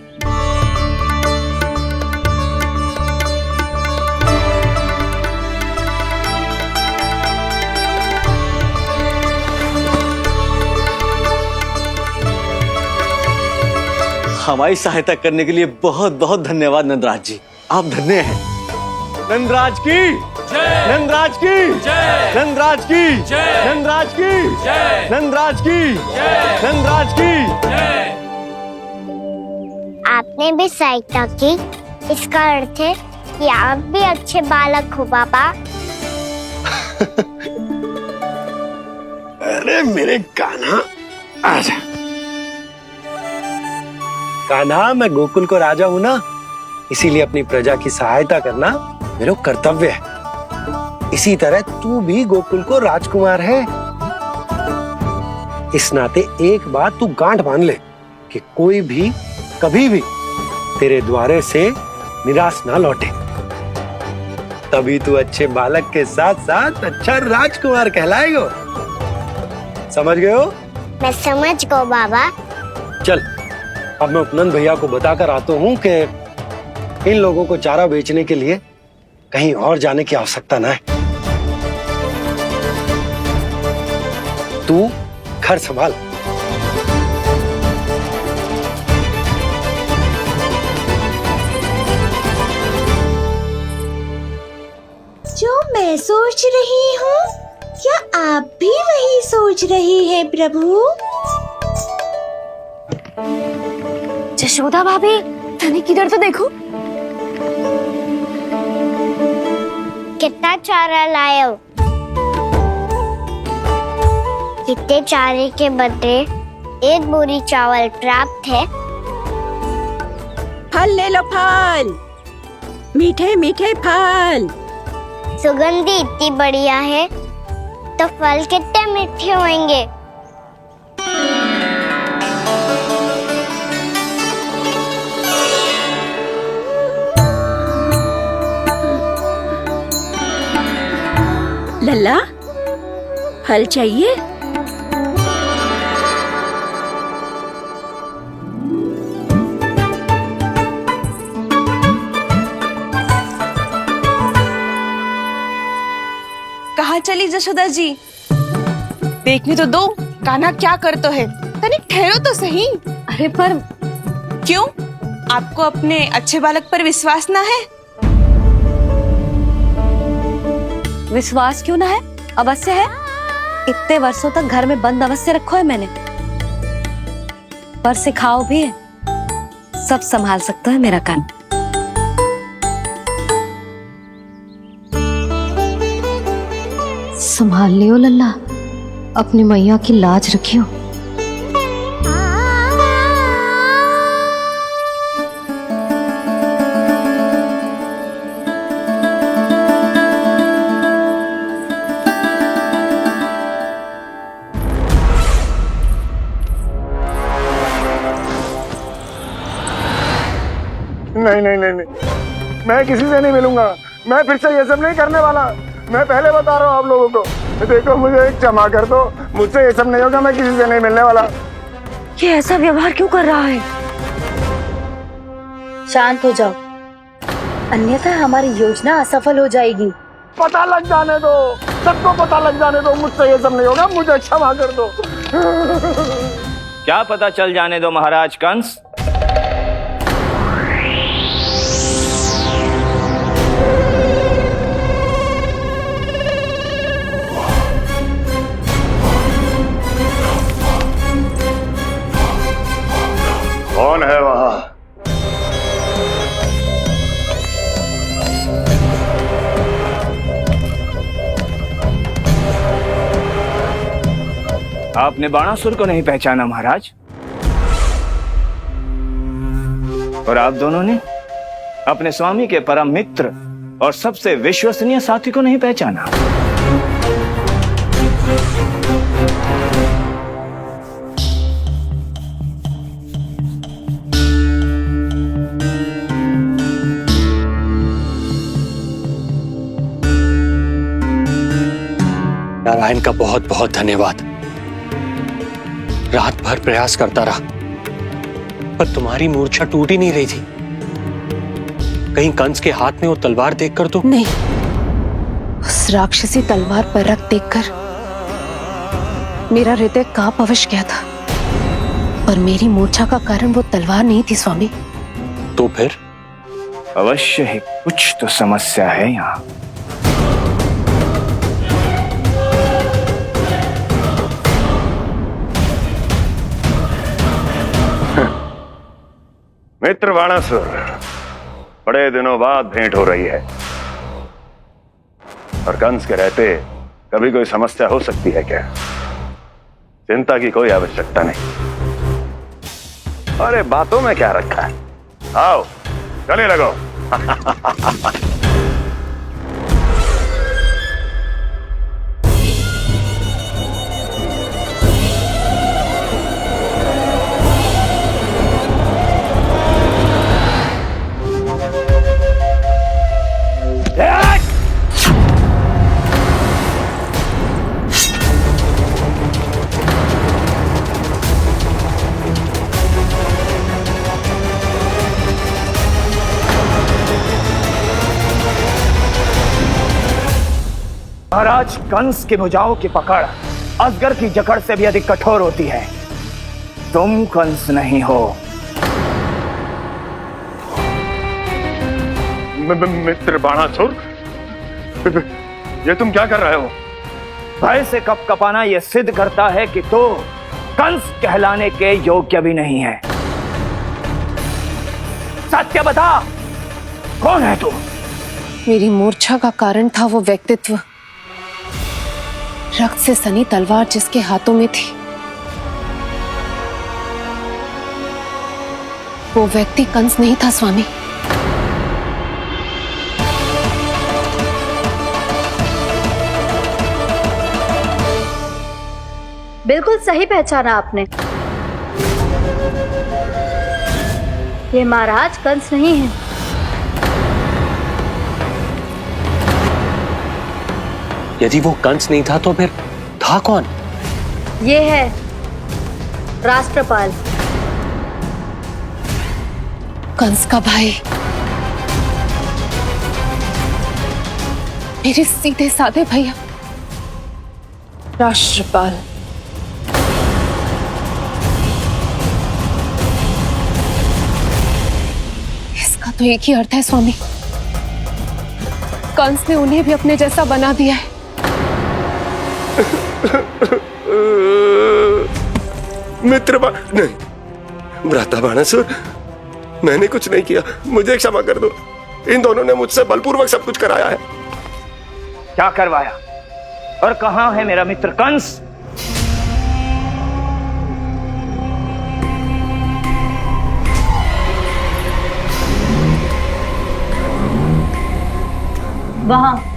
हमारी सहायता करने के लिए बहुत बहुत धन्यवाद नंदराज जी। आप धन्य हैं। नंदराज की जय, नंदराज की जय, नंदराज की जय, नंदराज की जय, नंदराज की जय, नंदराज की जय। आपने भी सहायता की, इसका अर्थ है कि आप भी अच्छे बालक हो बाबा। अरे मेरे कान्हा, आजा। कान्हा, मैं गोकुल को राजा हूं ना, इसीलिए अपनी प्रजा की सहायता करना मेरा कर्तव्य है। इसी तरह तू भी गोकुल को राजकुमार है। इस नाते एक बात तू गांठ बांध ले कि कोई भी कभी भी तेरे द्वारे से निराश ना लौटे। तभी तू अच्छे बालक के साथ साथ अच्छा राजकुमार कहलाएगा। समझ गए हो? मैं समझ गो बाबा। चल अब मैं उपनंद भैया को बताकर आता हूँ कि इन लोगों को चारा बेचने के लिए कहीं और जाने की आवश्यकता ना है। तू घर संभाल। जो मैं सोच रही हूँ, क्या आप भी वही सोच रही हैं प्रभु? जशोदा भाभी, तनिक इधर तो देखो। कितना चारा लाए हो? इतने चारे के बदले एक बोरी चावल प्राप्त है। फल ले लो, फल, मीठे मीठे फल। सुगंधी इतनी बढ़िया है तो फल कितने मीठे होंगे। लल्ला, फल चाहिए? कहाँ चली जशोदा जी? देखने तो दो कान्हा क्या करते है। तनिक ठहरो तो सही। अरे पर क्यों? आपको अपने अच्छे बालक पर विश्वास ना है? विश्वास क्यों ना है? अवश्य है। इतने वर्षों तक घर में बंद अवश्य रखो है मैंने, पर सिखाओ भी है। सब संभाल सकता है मेरा कान। संभाल लियो लल्ला, अपनी मैया की लाज रखियो। नहीं नहीं नहीं नहीं, मैं किसी से नहीं मिलूंगा। मैं फिर से ये सब नहीं करने वाला। मैं पहले बता रहा हूँ आप लोगों को। देखो मुझे एक क्षमा कर दो, मुझसे ये सब नहीं होगा। मैं किसी से नहीं मिलने वाला। ये ऐसा व्यवहार क्यों कर रहा है? शांत हो जाओ, अन्यथा हमारी योजना असफल हो जाएगी। पता लग जाने दो, सबको पता लग जाने दो। मुझसे ये सब नहीं होगा, मुझे क्षमा कर दो। क्या पता चल जाने दो महाराज कंस? कौन है वहां? आपने बाणासुर को नहीं पहचाना महाराज? और आप दोनों ने अपने स्वामी के परम मित्र और सबसे विश्वसनीय साथी को नहीं पहचाना? नारायण का बहुत बहुत धन्यवाद। रात भर प्रयास करता रहा, पर तुम्हारी मूर्छा टूट ही नहीं रही थी। कहीं कंस के हाथ में वो तलवार देखकर तो नहीं, उस राक्षसी तलवार पर रख देखकर मेरा हृदय कांप अवश्य गया था, पर मेरी मूर्छा का कारण वो तलवार नहीं थी स्वामी। तो फिर? अवश्य ही कुछ तो समस्या है यहाँ। मित्र बाणासुर, बड़े दिनों बाद भेंट हो रही है और कंस के रहते कभी कोई समस्या हो सकती है क्या? चिंता की कोई आवश्यकता नहीं। अरे बातों में क्या रखा है? आओ गले लगो। महाराज कंस की भुजाओं की पकड़ अजगर की जकड़ से भी अधिक कठोर होती है। तुम कंस नहीं हो। मित्र बाणासुर, ये तुम क्या कर रहे हो? भय से कपकपाना यह सिद्ध करता है कि तू कंस कहलाने के योग्य भी नहीं है। सत्य बता, कौन है तू? मेरी मूर्छा का कारण था वो व्यक्तित्व, रक्त से सनी तलवार जिसके हाथों में थी। वो व्यक्ति कंस नहीं था स्वामी। बिल्कुल सही पहचाना आपने। ये महाराज कंस नहीं है। यदि वो कंस नहीं था तो फिर था कौन? ये है राष्ट्रपाल, कंस का भाई, मेरे सीधे साधे भैया राष्ट्रपाल। इसका तो एक ही अर्थ है स्वामी, कंस ने उन्हें भी अपने जैसा बना दिया है। नहीं, भ्राता बाणासुर, मैंने कुछ नहीं किया, मुझे क्षमा कर दो। इन दोनों ने मुझसे बलपूर्वक सब कुछ कराया है। क्या करवाया और कहां है मेरा मित्र कंस? वहां।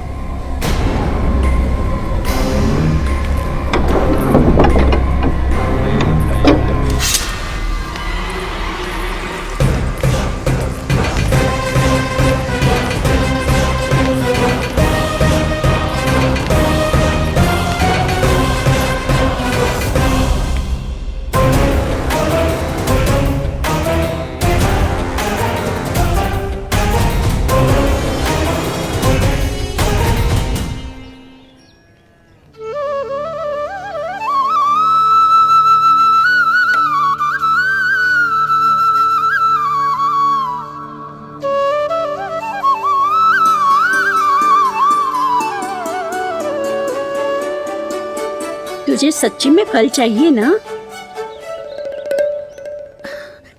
तुझे सच्ची में फल चाहिए ना?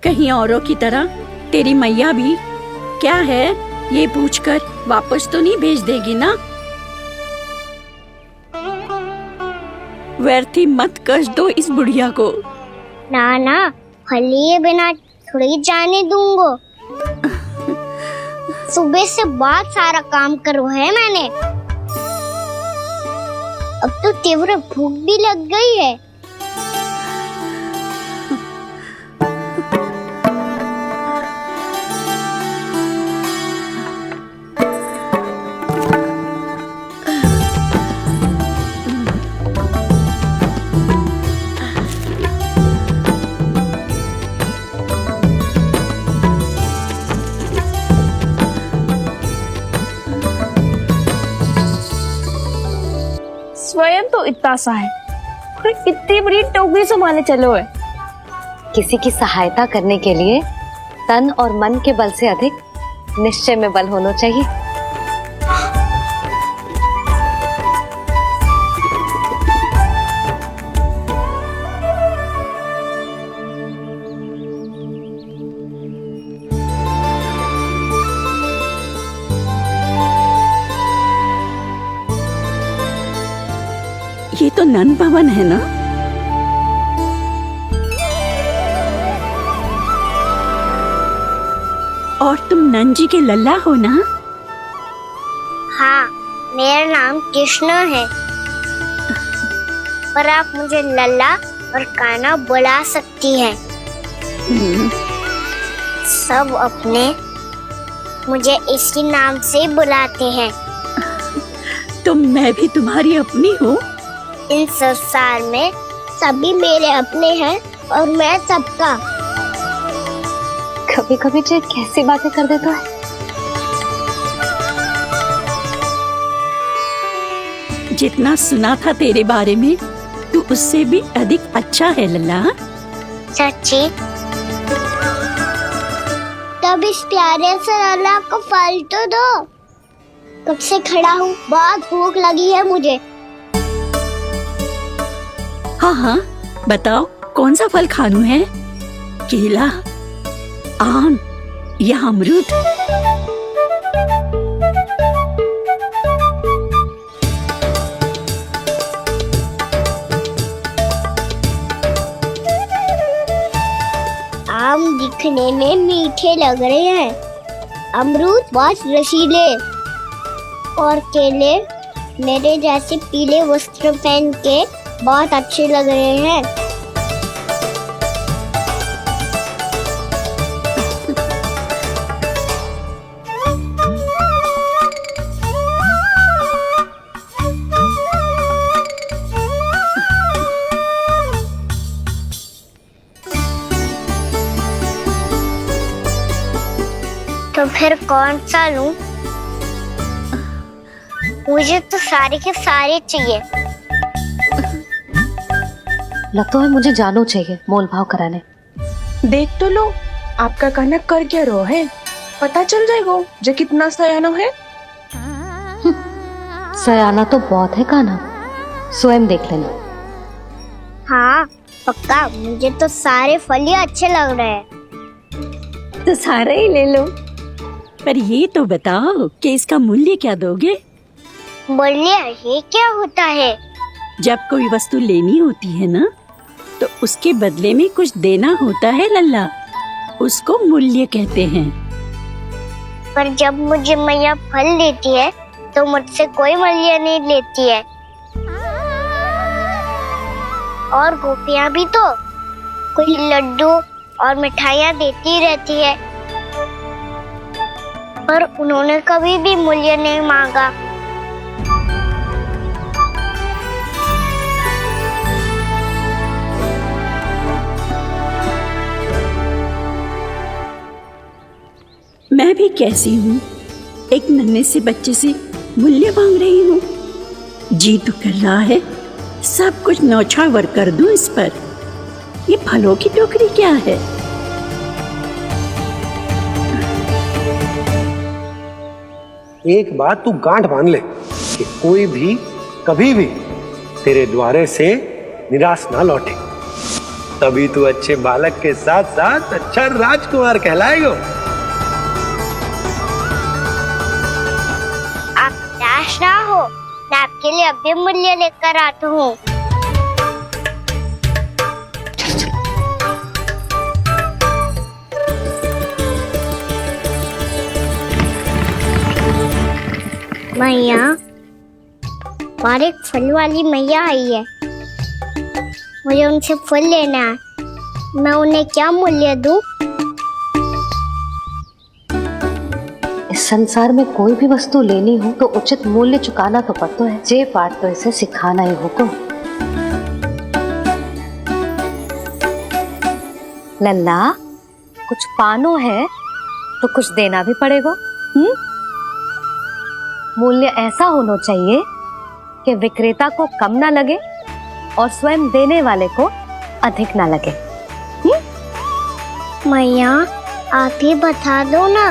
कहीं औरों की तरह तेरी मैया भी क्या है ये पूछकर वापस तो नहीं भेज देगी ना? व्यर्थी मत कष्ट दो इस बुढ़िया को। ना ना, फल लिए बिना थोड़ी जाने दूंगो। सुबह से बहुत सारा काम करो है मैंने, अब तो तीव्र भूख भी लग गई है। स्वयं तो इतना सा है, कितनी बड़ी टोकरी संभाले चलो है। किसी की सहायता करने के लिए तन और मन के बल से अधिक निश्चय में बल होना चाहिए। ये तो नन भवन है ना? और तुम नंजी के लल्ला हो ना? हाँ, मेरा नाम कृष्ण है, पर आप मुझे लल्ला और कान्हा बुला सकती हैं। सब अपने मुझे इसी नाम से बुलाते हैं। तो मैं भी तुम्हारी अपनी हूँ। इन संसार में सभी मेरे अपने हैं और मैं सबका। कभी कभी जो कैसी बातें कर देता है। जितना सुना था तेरे बारे में, तू उससे भी अधिक अच्छा है लल्ला। सच्ची? तब इस प्यारे से लल्ला को फल तो दो। कब से खड़ा हूँ, बहुत भूख लगी है मुझे। हाँ हाँ, बताओ कौन सा फल खानू है? केला, आम या अमरूद? आम दिखने में मीठे लग रहे हैं, अमरूद बहुत रसीले और केले मेरे जैसे पीले वस्त्र पहन के बहुत अच्छे लग रहे हैं। तो फिर कौन सा लूं? मुझे तो सारे के सारे चाहिए। लगता है मुझे जानू चाहिए मोल भाव कराने। देख तो लो, आपका कहना कर क्या रो है, पता चल जाएगा जो कितना सयानो है। सयाना तो बहुत है कान्हा, स्वयं देख लेना। हाँ पक्का, मुझे तो सारे फल ही अच्छे लग रहे हैं। तो सारे ही ले लो। पर ये तो बताओ कि इसका मूल्य क्या दोगे? मूल्य ये क्या होता है? जब कोई वस्तु लेनी होती है ना, तो उसके बदले में कुछ देना होता है लल्ला, उसको मूल्य कहते हैं। पर जब मुझे मैया फल देती है तो मुझसे कोई मूल्य नहीं लेती है। और गोपियां भी तो कोई लड्डू और मिठाइयाँ देती रहती है, पर उन्होंने कभी भी मूल्य नहीं मांगा। मैं भी कैसी हूँ, एक नन्हे से बच्चे से मूल्य मांग रही हूँ। जी तो कर रहा है सब कुछ न्यौछावर कर दूं इस पर। ये फलों की टोकरी क्या है? एक बात तू गांठ बांध ले कि कोई भी कभी भी तेरे द्वारे से निराश ना लौटे, तभी तू अच्छे बालक के साथ साथ अच्छा राजकुमार कहलाएगा। आप निराश ना हो, मैं आपके लिए अभी मूल्य लेकर आता हूँ। मैया, और एक फल वाली मैया आई है, मुझे उनसे फल लेना है। मैं उन्हें क्या मूल्य दूं? इस संसार में कोई भी वस्तु लेनी हो तो उचित मूल्य चुकाना तो पड़ता है। जे बात तो इसे सिखाना ही होगा। लल्ला, कुछ पानो है तो कुछ देना भी पड़ेगा। मूल्य ऐसा होना चाहिए कि विक्रेता को कम ना लगे और स्वयं देने वाले को अधिक ना लगे। मैया, आप ही बता दो ना।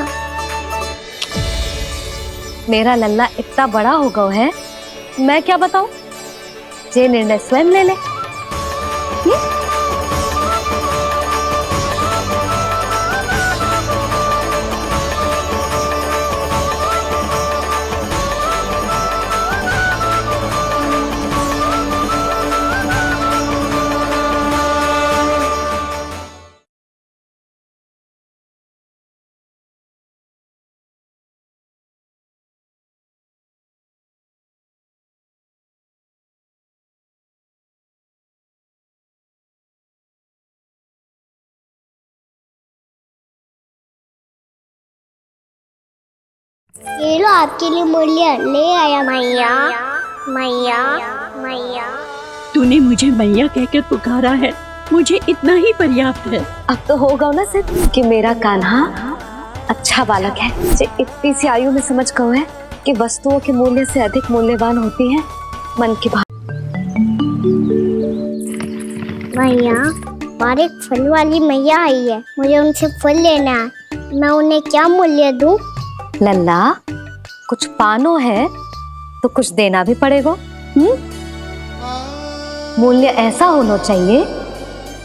मेरा लल्ला इतना बड़ा हो गया है, मैं क्या बताऊं? जे निर्णय स्वयं ले ले। ये लो आपके लिए मूल्य ले आया मैया। मैया मैया तूने मुझे मैया कहकर पुकारा है, मुझे इतना ही पर्याप्त है। अब तो होगा ना सिर्फ कि मेरा कान्हा अच्छा बालक है, जो इतनी सी आयु में समझ गए है कि वस्तुओं के मूल्य से अधिक मूल्यवान होती है मन की भावना। मैया, और एक फल वाली मैया आई है, मुझे उनसे फल लेना है। मैं उन्हें क्या मूल्य दूं? लल्ला, कुछ पानो है तो कुछ देना भी पड़ेगा। मूल्य ऐसा होना चाहिए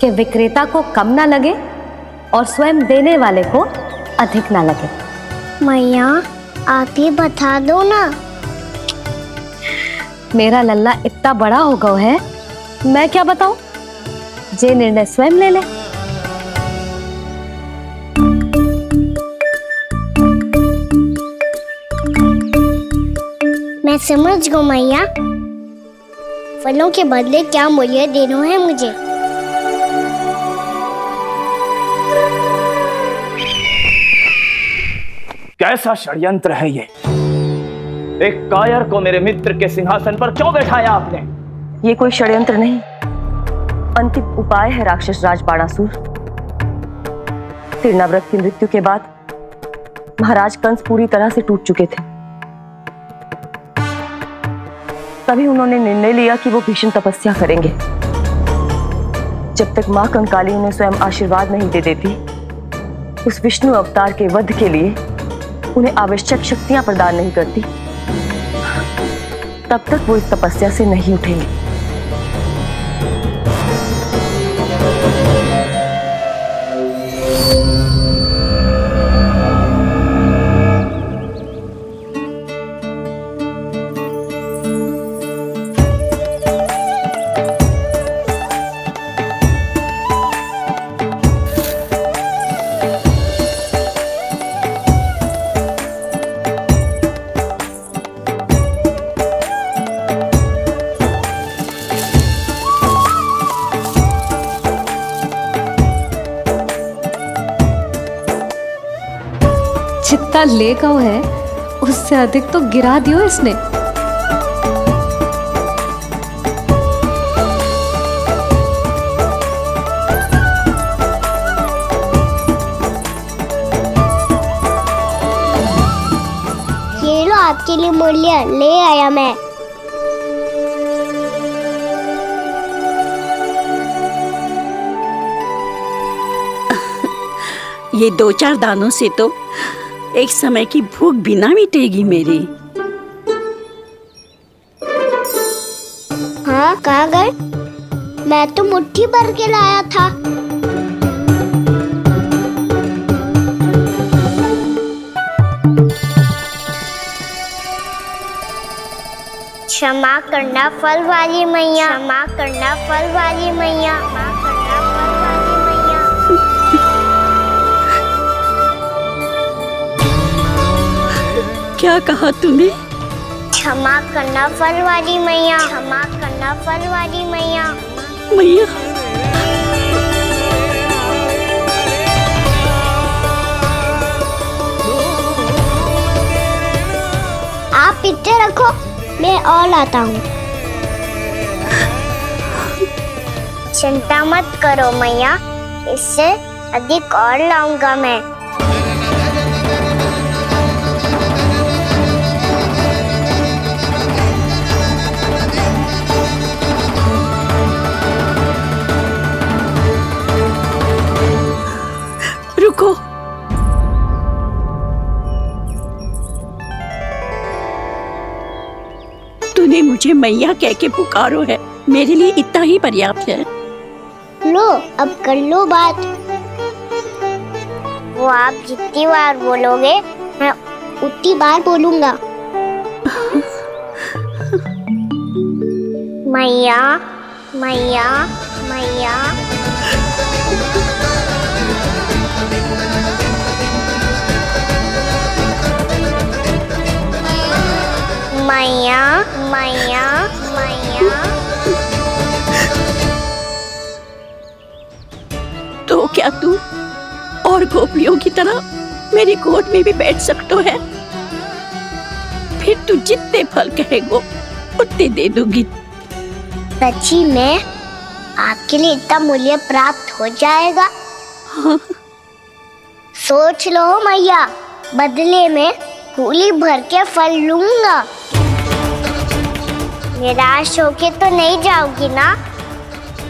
कि विक्रेता को कम ना लगे और स्वयं देने वाले को अधिक ना लगे। मैया, आप ही बता दो ना। मेरा लल्ला इतना बड़ा हो गया है, मैं क्या बताऊं? जे निर्णय स्वयं ले ले। मैं समझ गई मैया, फलों के बदले क्या मूल्य देना है मुझे। कैसा षड्यंत्र है ये? एक कायर को मेरे मित्र के सिंहासन पर क्यों बैठाया आपने? ये कोई षड्यंत्र नहीं, अंतिम उपाय है राक्षस राज बाणासुर। तिरनाव्रत की मृत्यु के बाद महाराज कंस पूरी तरह से टूट चुके थे। तभी उन्होंने निर्णय लिया कि वो भीषण तपस्या करेंगे। जब तक मां कंकाली उन्हें स्वयं आशीर्वाद नहीं दे देती, उस विष्णु अवतार के वध के लिए उन्हें आवश्यक शक्तियां प्रदान नहीं करती, तब तक वो इस तपस्या से नहीं उठेंगे। जितना ले गओ है उससे अधिक तो गिरा दियो इसने। ये लो आपके लिए मूल्य ले आया मैं। ये 2-4 दानों से तो एक समय की भूख भी ना मिटेगी मेरी। हाँ, कहाँ गए? मैं तो मुट्ठी भर के लाया था। क्षमा करना फल वाली मैया, क्षमा करना फल वाली मैया, क्षमा करना फल वाली मैया। क्या कहा तूने? क्षमा करना फल वाली मैया, क्षमा करना फल वाली मैया। मैया, आप इतने रखो, मैं और लाता हूँ। चिंता मत करो मैया, इससे अधिक और लाऊंगा मैं। रुको। तूने मुझे मैया कह के पुकारो है, मेरे लिए इतना ही पर्याप्त है। लो, अब कर लो बात। वो आप जितनी बार बोलोगे, मैं उतनी बार बोलूंगा। मैया, मैया, मैया। मैया, मैया, मैया। तो क्या तू और गोपियों की तरह मेरी गोद में भी बैठ सकता है? फिर तू जितने फल कहेगो उतने दे दूंगी। सच्ची में आपके लिए इतना मूल्य प्राप्त हो जाएगा? हाँ। सोच लो मैया, बदले में कूली भर के फल लूंगा। निराश होके तो नहीं जाओगी ना?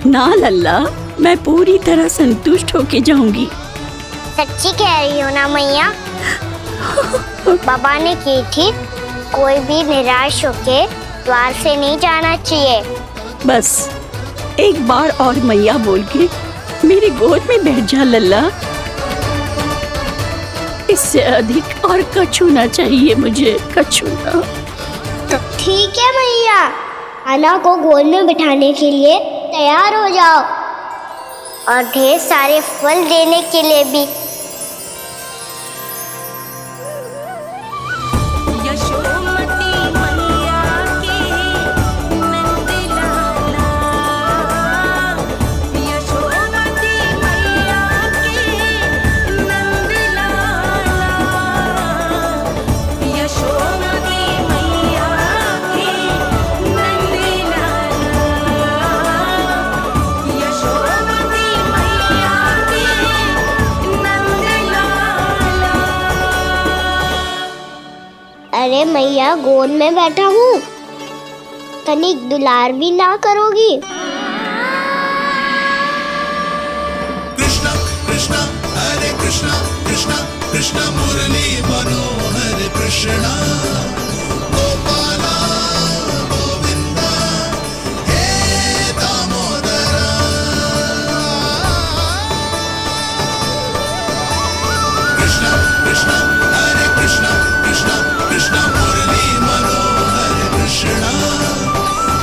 ना लल्ला, मैं पूरी तरह संतुष्ट होके जाऊंगी। सच्ची कह रही हो ना मैया? बाबा ने की थी, कोई भी निराश होके द्वार से नहीं जाना चाहिए। बस एक बार और मैया बोल के मेरी गोद में बैठ जा लल्ला। इससे अधिक और कछु ना चाहिए मुझे, कछु ना। तो ठीक है मैया, कान्हा को गोद में बिठाने के लिए तैयार हो जाओ और ढेर सारे फल देने के लिए भी। अरे मैया, गोद में बैठा हूँ, तनिक दुलार भी ना करोगी? कृष्णा कृष्णा हरे कृष्णा कृष्णा कृष्णा मुरली मनोहर कृष्णा गोपाला गोविंदा हे दामोदरा। कृष्णा कृष्णा हरे कृष्णा कृष्णा कृष्णा मुरली मनोहर कृष्णा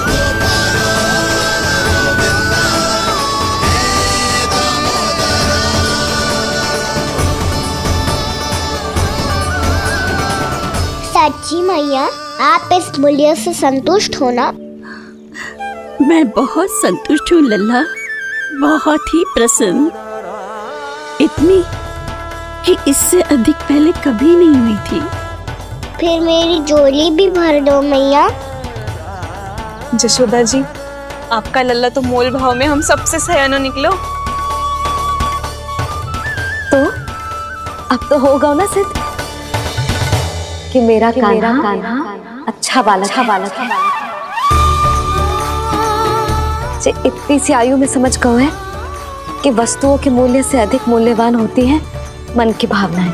गोपाला गोविंदा हे दामोदरा। सच्ची मैया, आप इस मूल्य से संतुष्ट हो ना? मैं बहुत संतुष्ट हूँ लल्ला, बहुत ही प्रसन्न। इतनी कि इससे अधिक पहले कभी नहीं हुई थी। फिर मेरी झोली भी भर दो मैया। जशोदा जी, आपका लल्ला तो मोल भाव में हम सबसे सयाना निकलो। तो अब तो होगा ना सिद्ध कि मेरा कान्हा अच्छा बालक है। जे इतनी सी आयु में समझ गए है कि वस्तुओं के मूल्य से अधिक मूल्यवान होती है मन की भावनाएं।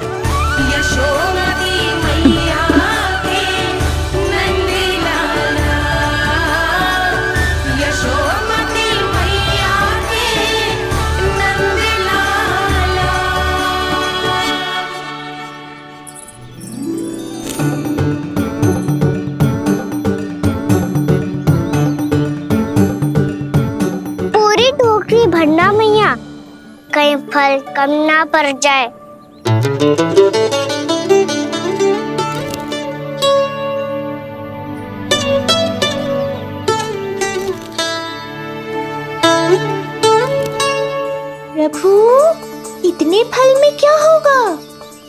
पूरी टोकरी भरना मैया, कहीं फल कम ना पड़ जाए। प्रभु, इतने फल में क्या होगा?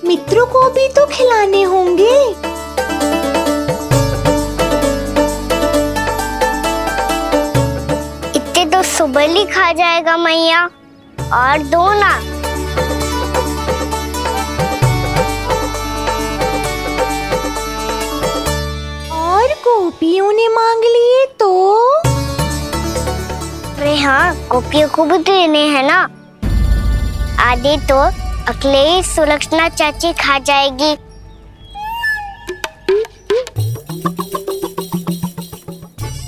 मित्रों को भी तो खिलाने होंगे। इतने तो सुबह ही खा जाएगा मैया, और दो ना। और गोपियों ने मांग लिए तो? अरे हाँ, गोपियों को भी देने हैं ना। आधे तो अकेले ही सुलक्षणा चाची खा जाएगी।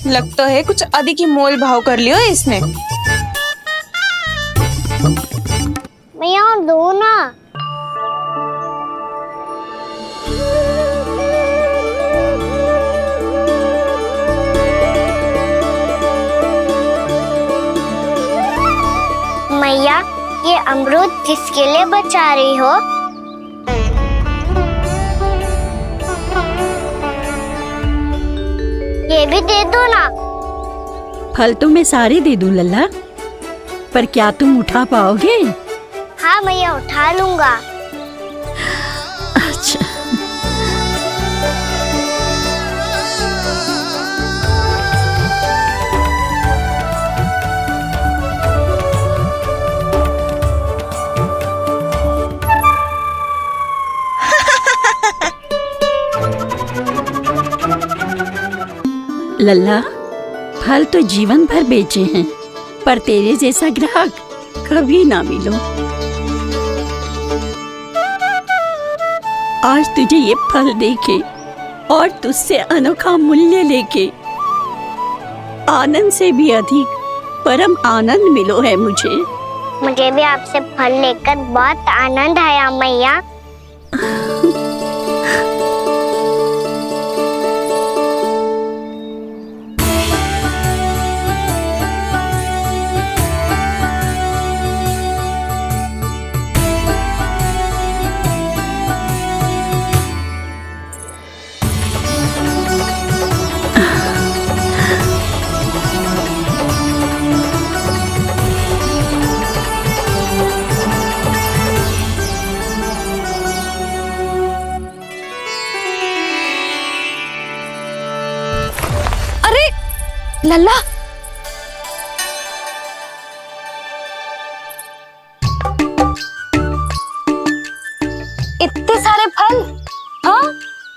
लगता है कुछ अधिक ही मोल भाव कर लियो इसने। मैया और दो ना। मैया, ये अमरूद किसके लिए बचा रही हो? ये भी दे दो ना। फल तो मैं सारे दे दूं लल्ला, पर क्या तुम उठा पाओगे? हाँ मैया, उठा लूंगा। अच्छा। लल्ला, फल तो जीवन भर बेचे हैं, पर तेरे जैसा ग्राहक कभी ना मिलो। आज तुझे ये फल देके और तुझसे अनोखा मूल्य लेके आनंद से भी अधिक परम आनंद मिलो है मुझे। मुझे भी आपसे फल लेकर बहुत आनंद आया मैया। लल्ला, इतने सारे फल? हाँ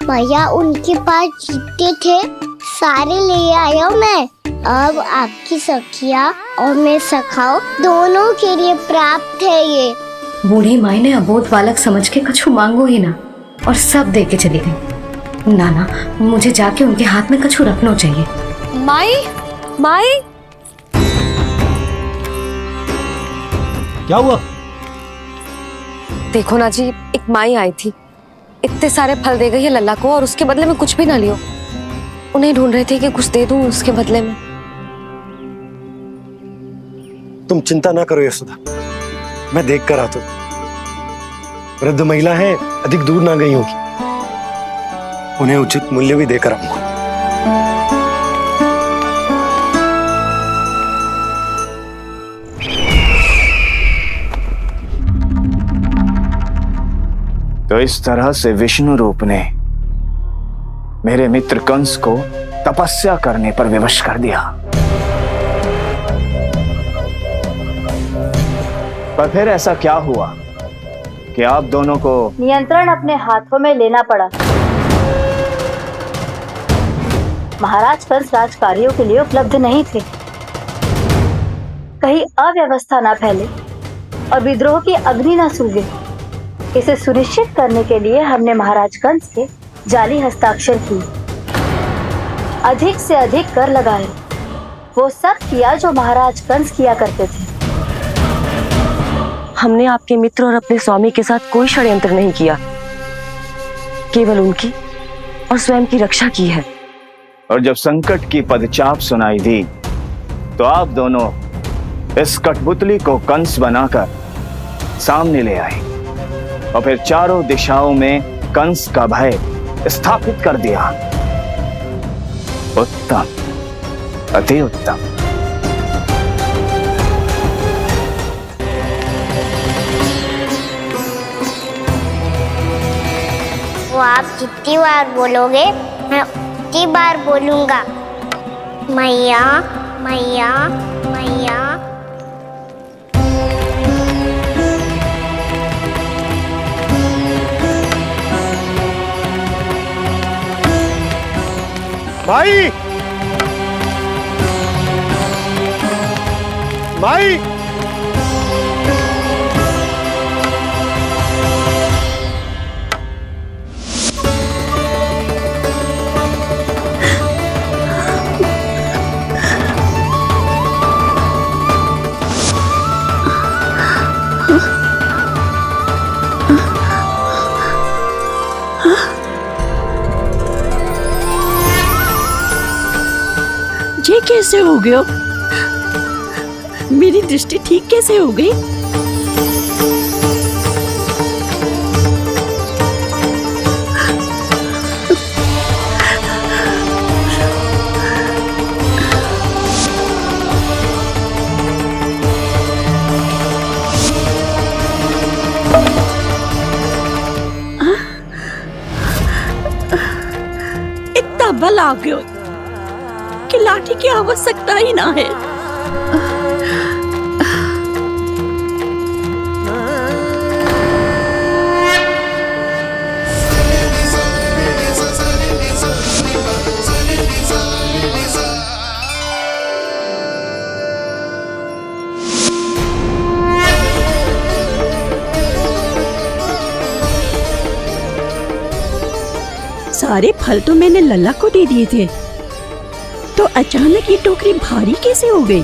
भैया, उनके पास जितने थे सारे ले आया मैं। अब आपकी सखिया और मैं सखाओ दोनों के लिए प्राप्त है ये। बूढ़ी माई ने अबोध बालक समझ के कछु मांगो ही ना और सब दे के चली गई। नाना, मुझे जाके उनके हाथ में कछु रखना चाहिए। माई, माई, क्या हुआ? देखो ना जी, एक माई आई थी, इतने सारे फल दे गई है लल्ला को और उसके बदले में कुछ भी ना लियो। उन्हें ढूंढ रहे थे कि कुछ दे दूं उसके बदले में। तुम चिंता ना करो यशोदा, मैं देख कर आता हूं। वृद्ध महिला है, अधिक दूर ना गई होगी, उन्हें उचित मूल्य भी देकर आऊंगा। तो इस तरह से विष्णु रूप ने मेरे मित्र कंस को तपस्या करने पर विवश कर दिया। पर फिर ऐसा क्या हुआ कि आप दोनों को नियंत्रण अपने हाथों में लेना पड़ा? महाराज कंस राजकार्यों के लिए उपलब्ध नहीं थे। कहीं अव्यवस्था ना फैले और विद्रोह की अग्नि ना सूझे, इसे सुनिश्चित करने के लिए हमने महाराज कंस के जाली हस्ताक्षर किए, अधिक से अधिक कर लगाए। वो सब किया जो महाराज कंस किया करते थे। हमने आपके मित्र और अपने स्वामी के साथ कोई षड्यंत्र नहीं किया, केवल उनकी और स्वयं की रक्षा की है। और जब संकट की पदचाप सुनाई दी तो आप दोनों इस कठपुतली को कंस बनाकर सामने ले आए और फिर चारों दिशाओं में कंस का भय स्थापित कर दिया। उत्तम, अति उत्तम। वो आप जितनी बार बोलोगे मैं उतनी बार बोलूंगा। मैया, मैया, मैया। माई, माई, ये कैसे हो गया? मेरी दृष्टि ठीक कैसे हो गई? इतना बल आ गया कि लाठी की आवश्यकता ही ना है। सारे फल तो मैंने लल्ला को दे दिए थे, तो अचानक ये टोकरी भारी कैसे हो गई?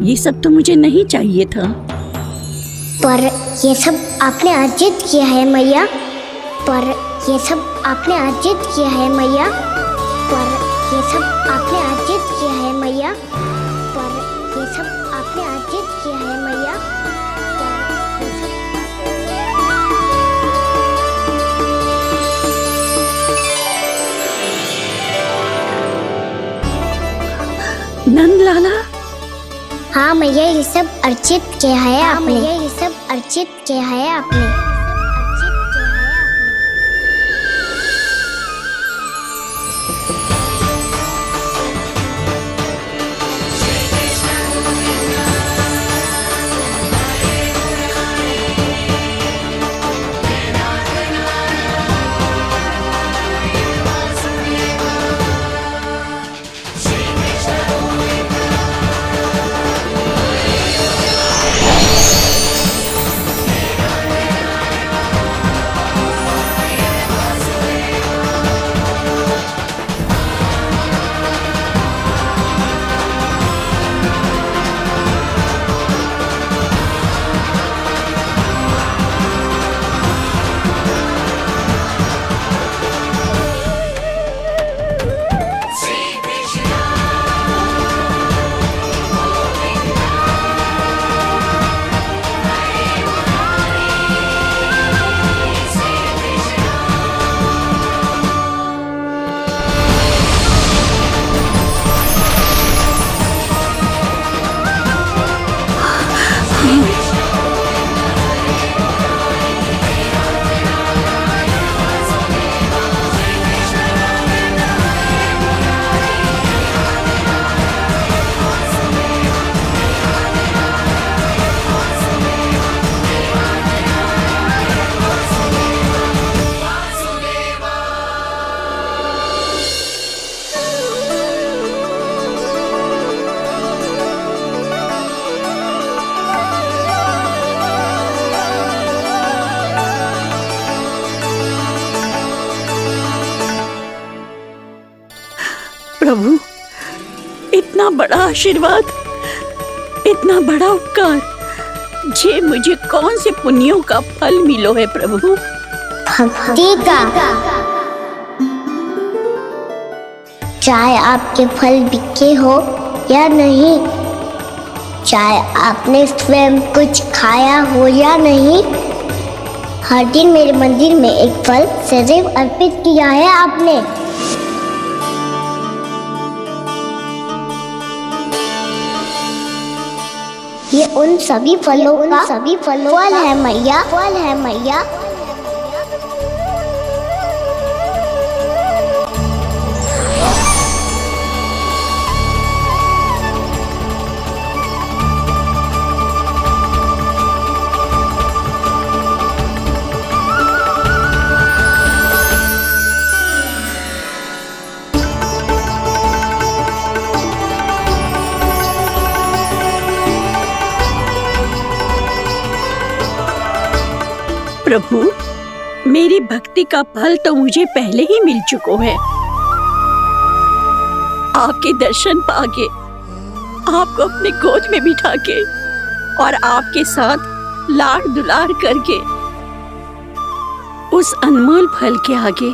ये सब तो मुझे नहीं चाहिए था। पर ये सब आपने अर्जित किया है मैया। पर ये सब आपने अर्जित किया है मैया। पर ये सब आपने अर्जित किया है मैया। पर ये सब आपने अर्जित किया है मैया। नंद लाला। हाँ मैया, ये सब अर्जित किया है आपने। मैया, ये सब अर्जित किया है आपने। प्रभु, इतना बड़ा आशीर्वाद, इतना बड़ा उपकार, जे मुझे कौन से पुण्यों का फल मिलो है प्रभु? भक्ति का। चाहे आपके फल बिके हो या नहीं, चाहे आपने स्वयं कुछ खाया हो या नहीं, हर दिन मेरे मंदिर में एक फल सदैव अर्पित किया है आपने। ये उन सभी फलों का फल है मैया। फल है मैया। प्रभु, मेरी भक्ति का फल तो मुझे पहले ही मिल चुका है। आपके दर्शन पाके, आपको अपने गोद में बिठा के और आपके साथ लाड़ दुलार करके, उस अनमोल फल के आगे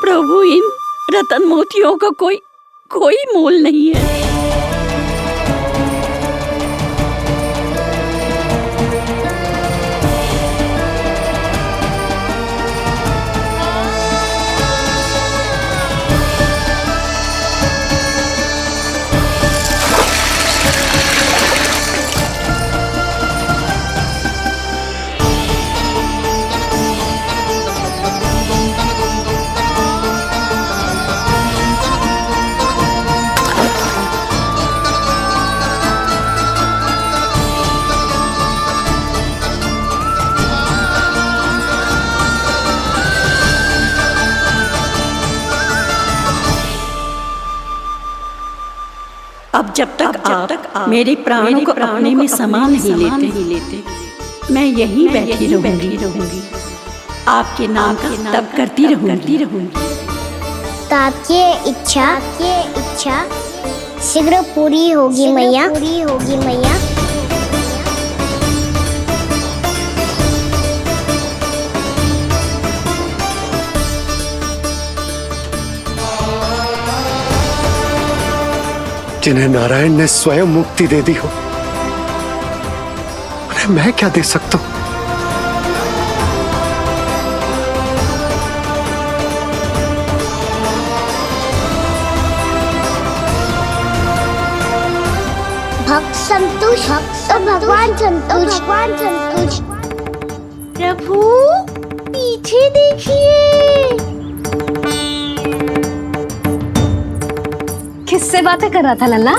प्रभु इन रतन मोतियों का कोई मोल नहीं है। अब जब तक आप मेरे प्राणों को अपने में समा नहीं लेते मैं यहीं बैठी रहूंगी। आपके नाम का तप करती रहूंगी। ताकि इच्छा शीघ्र पूरी होगी मैया। जिन्हें नारायण ने स्वयं मुक्ति दे दी हो, उन्हें मैं क्या दे सकता हूं? भक्त संतोष भगवान संतोष। प्रभु पीछे देखिए। किससे बातें कर रहा था लल्ला?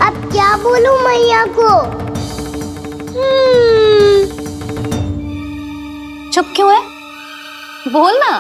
अब क्या बोलूं मैया को? चुप क्यों है? बोल ना।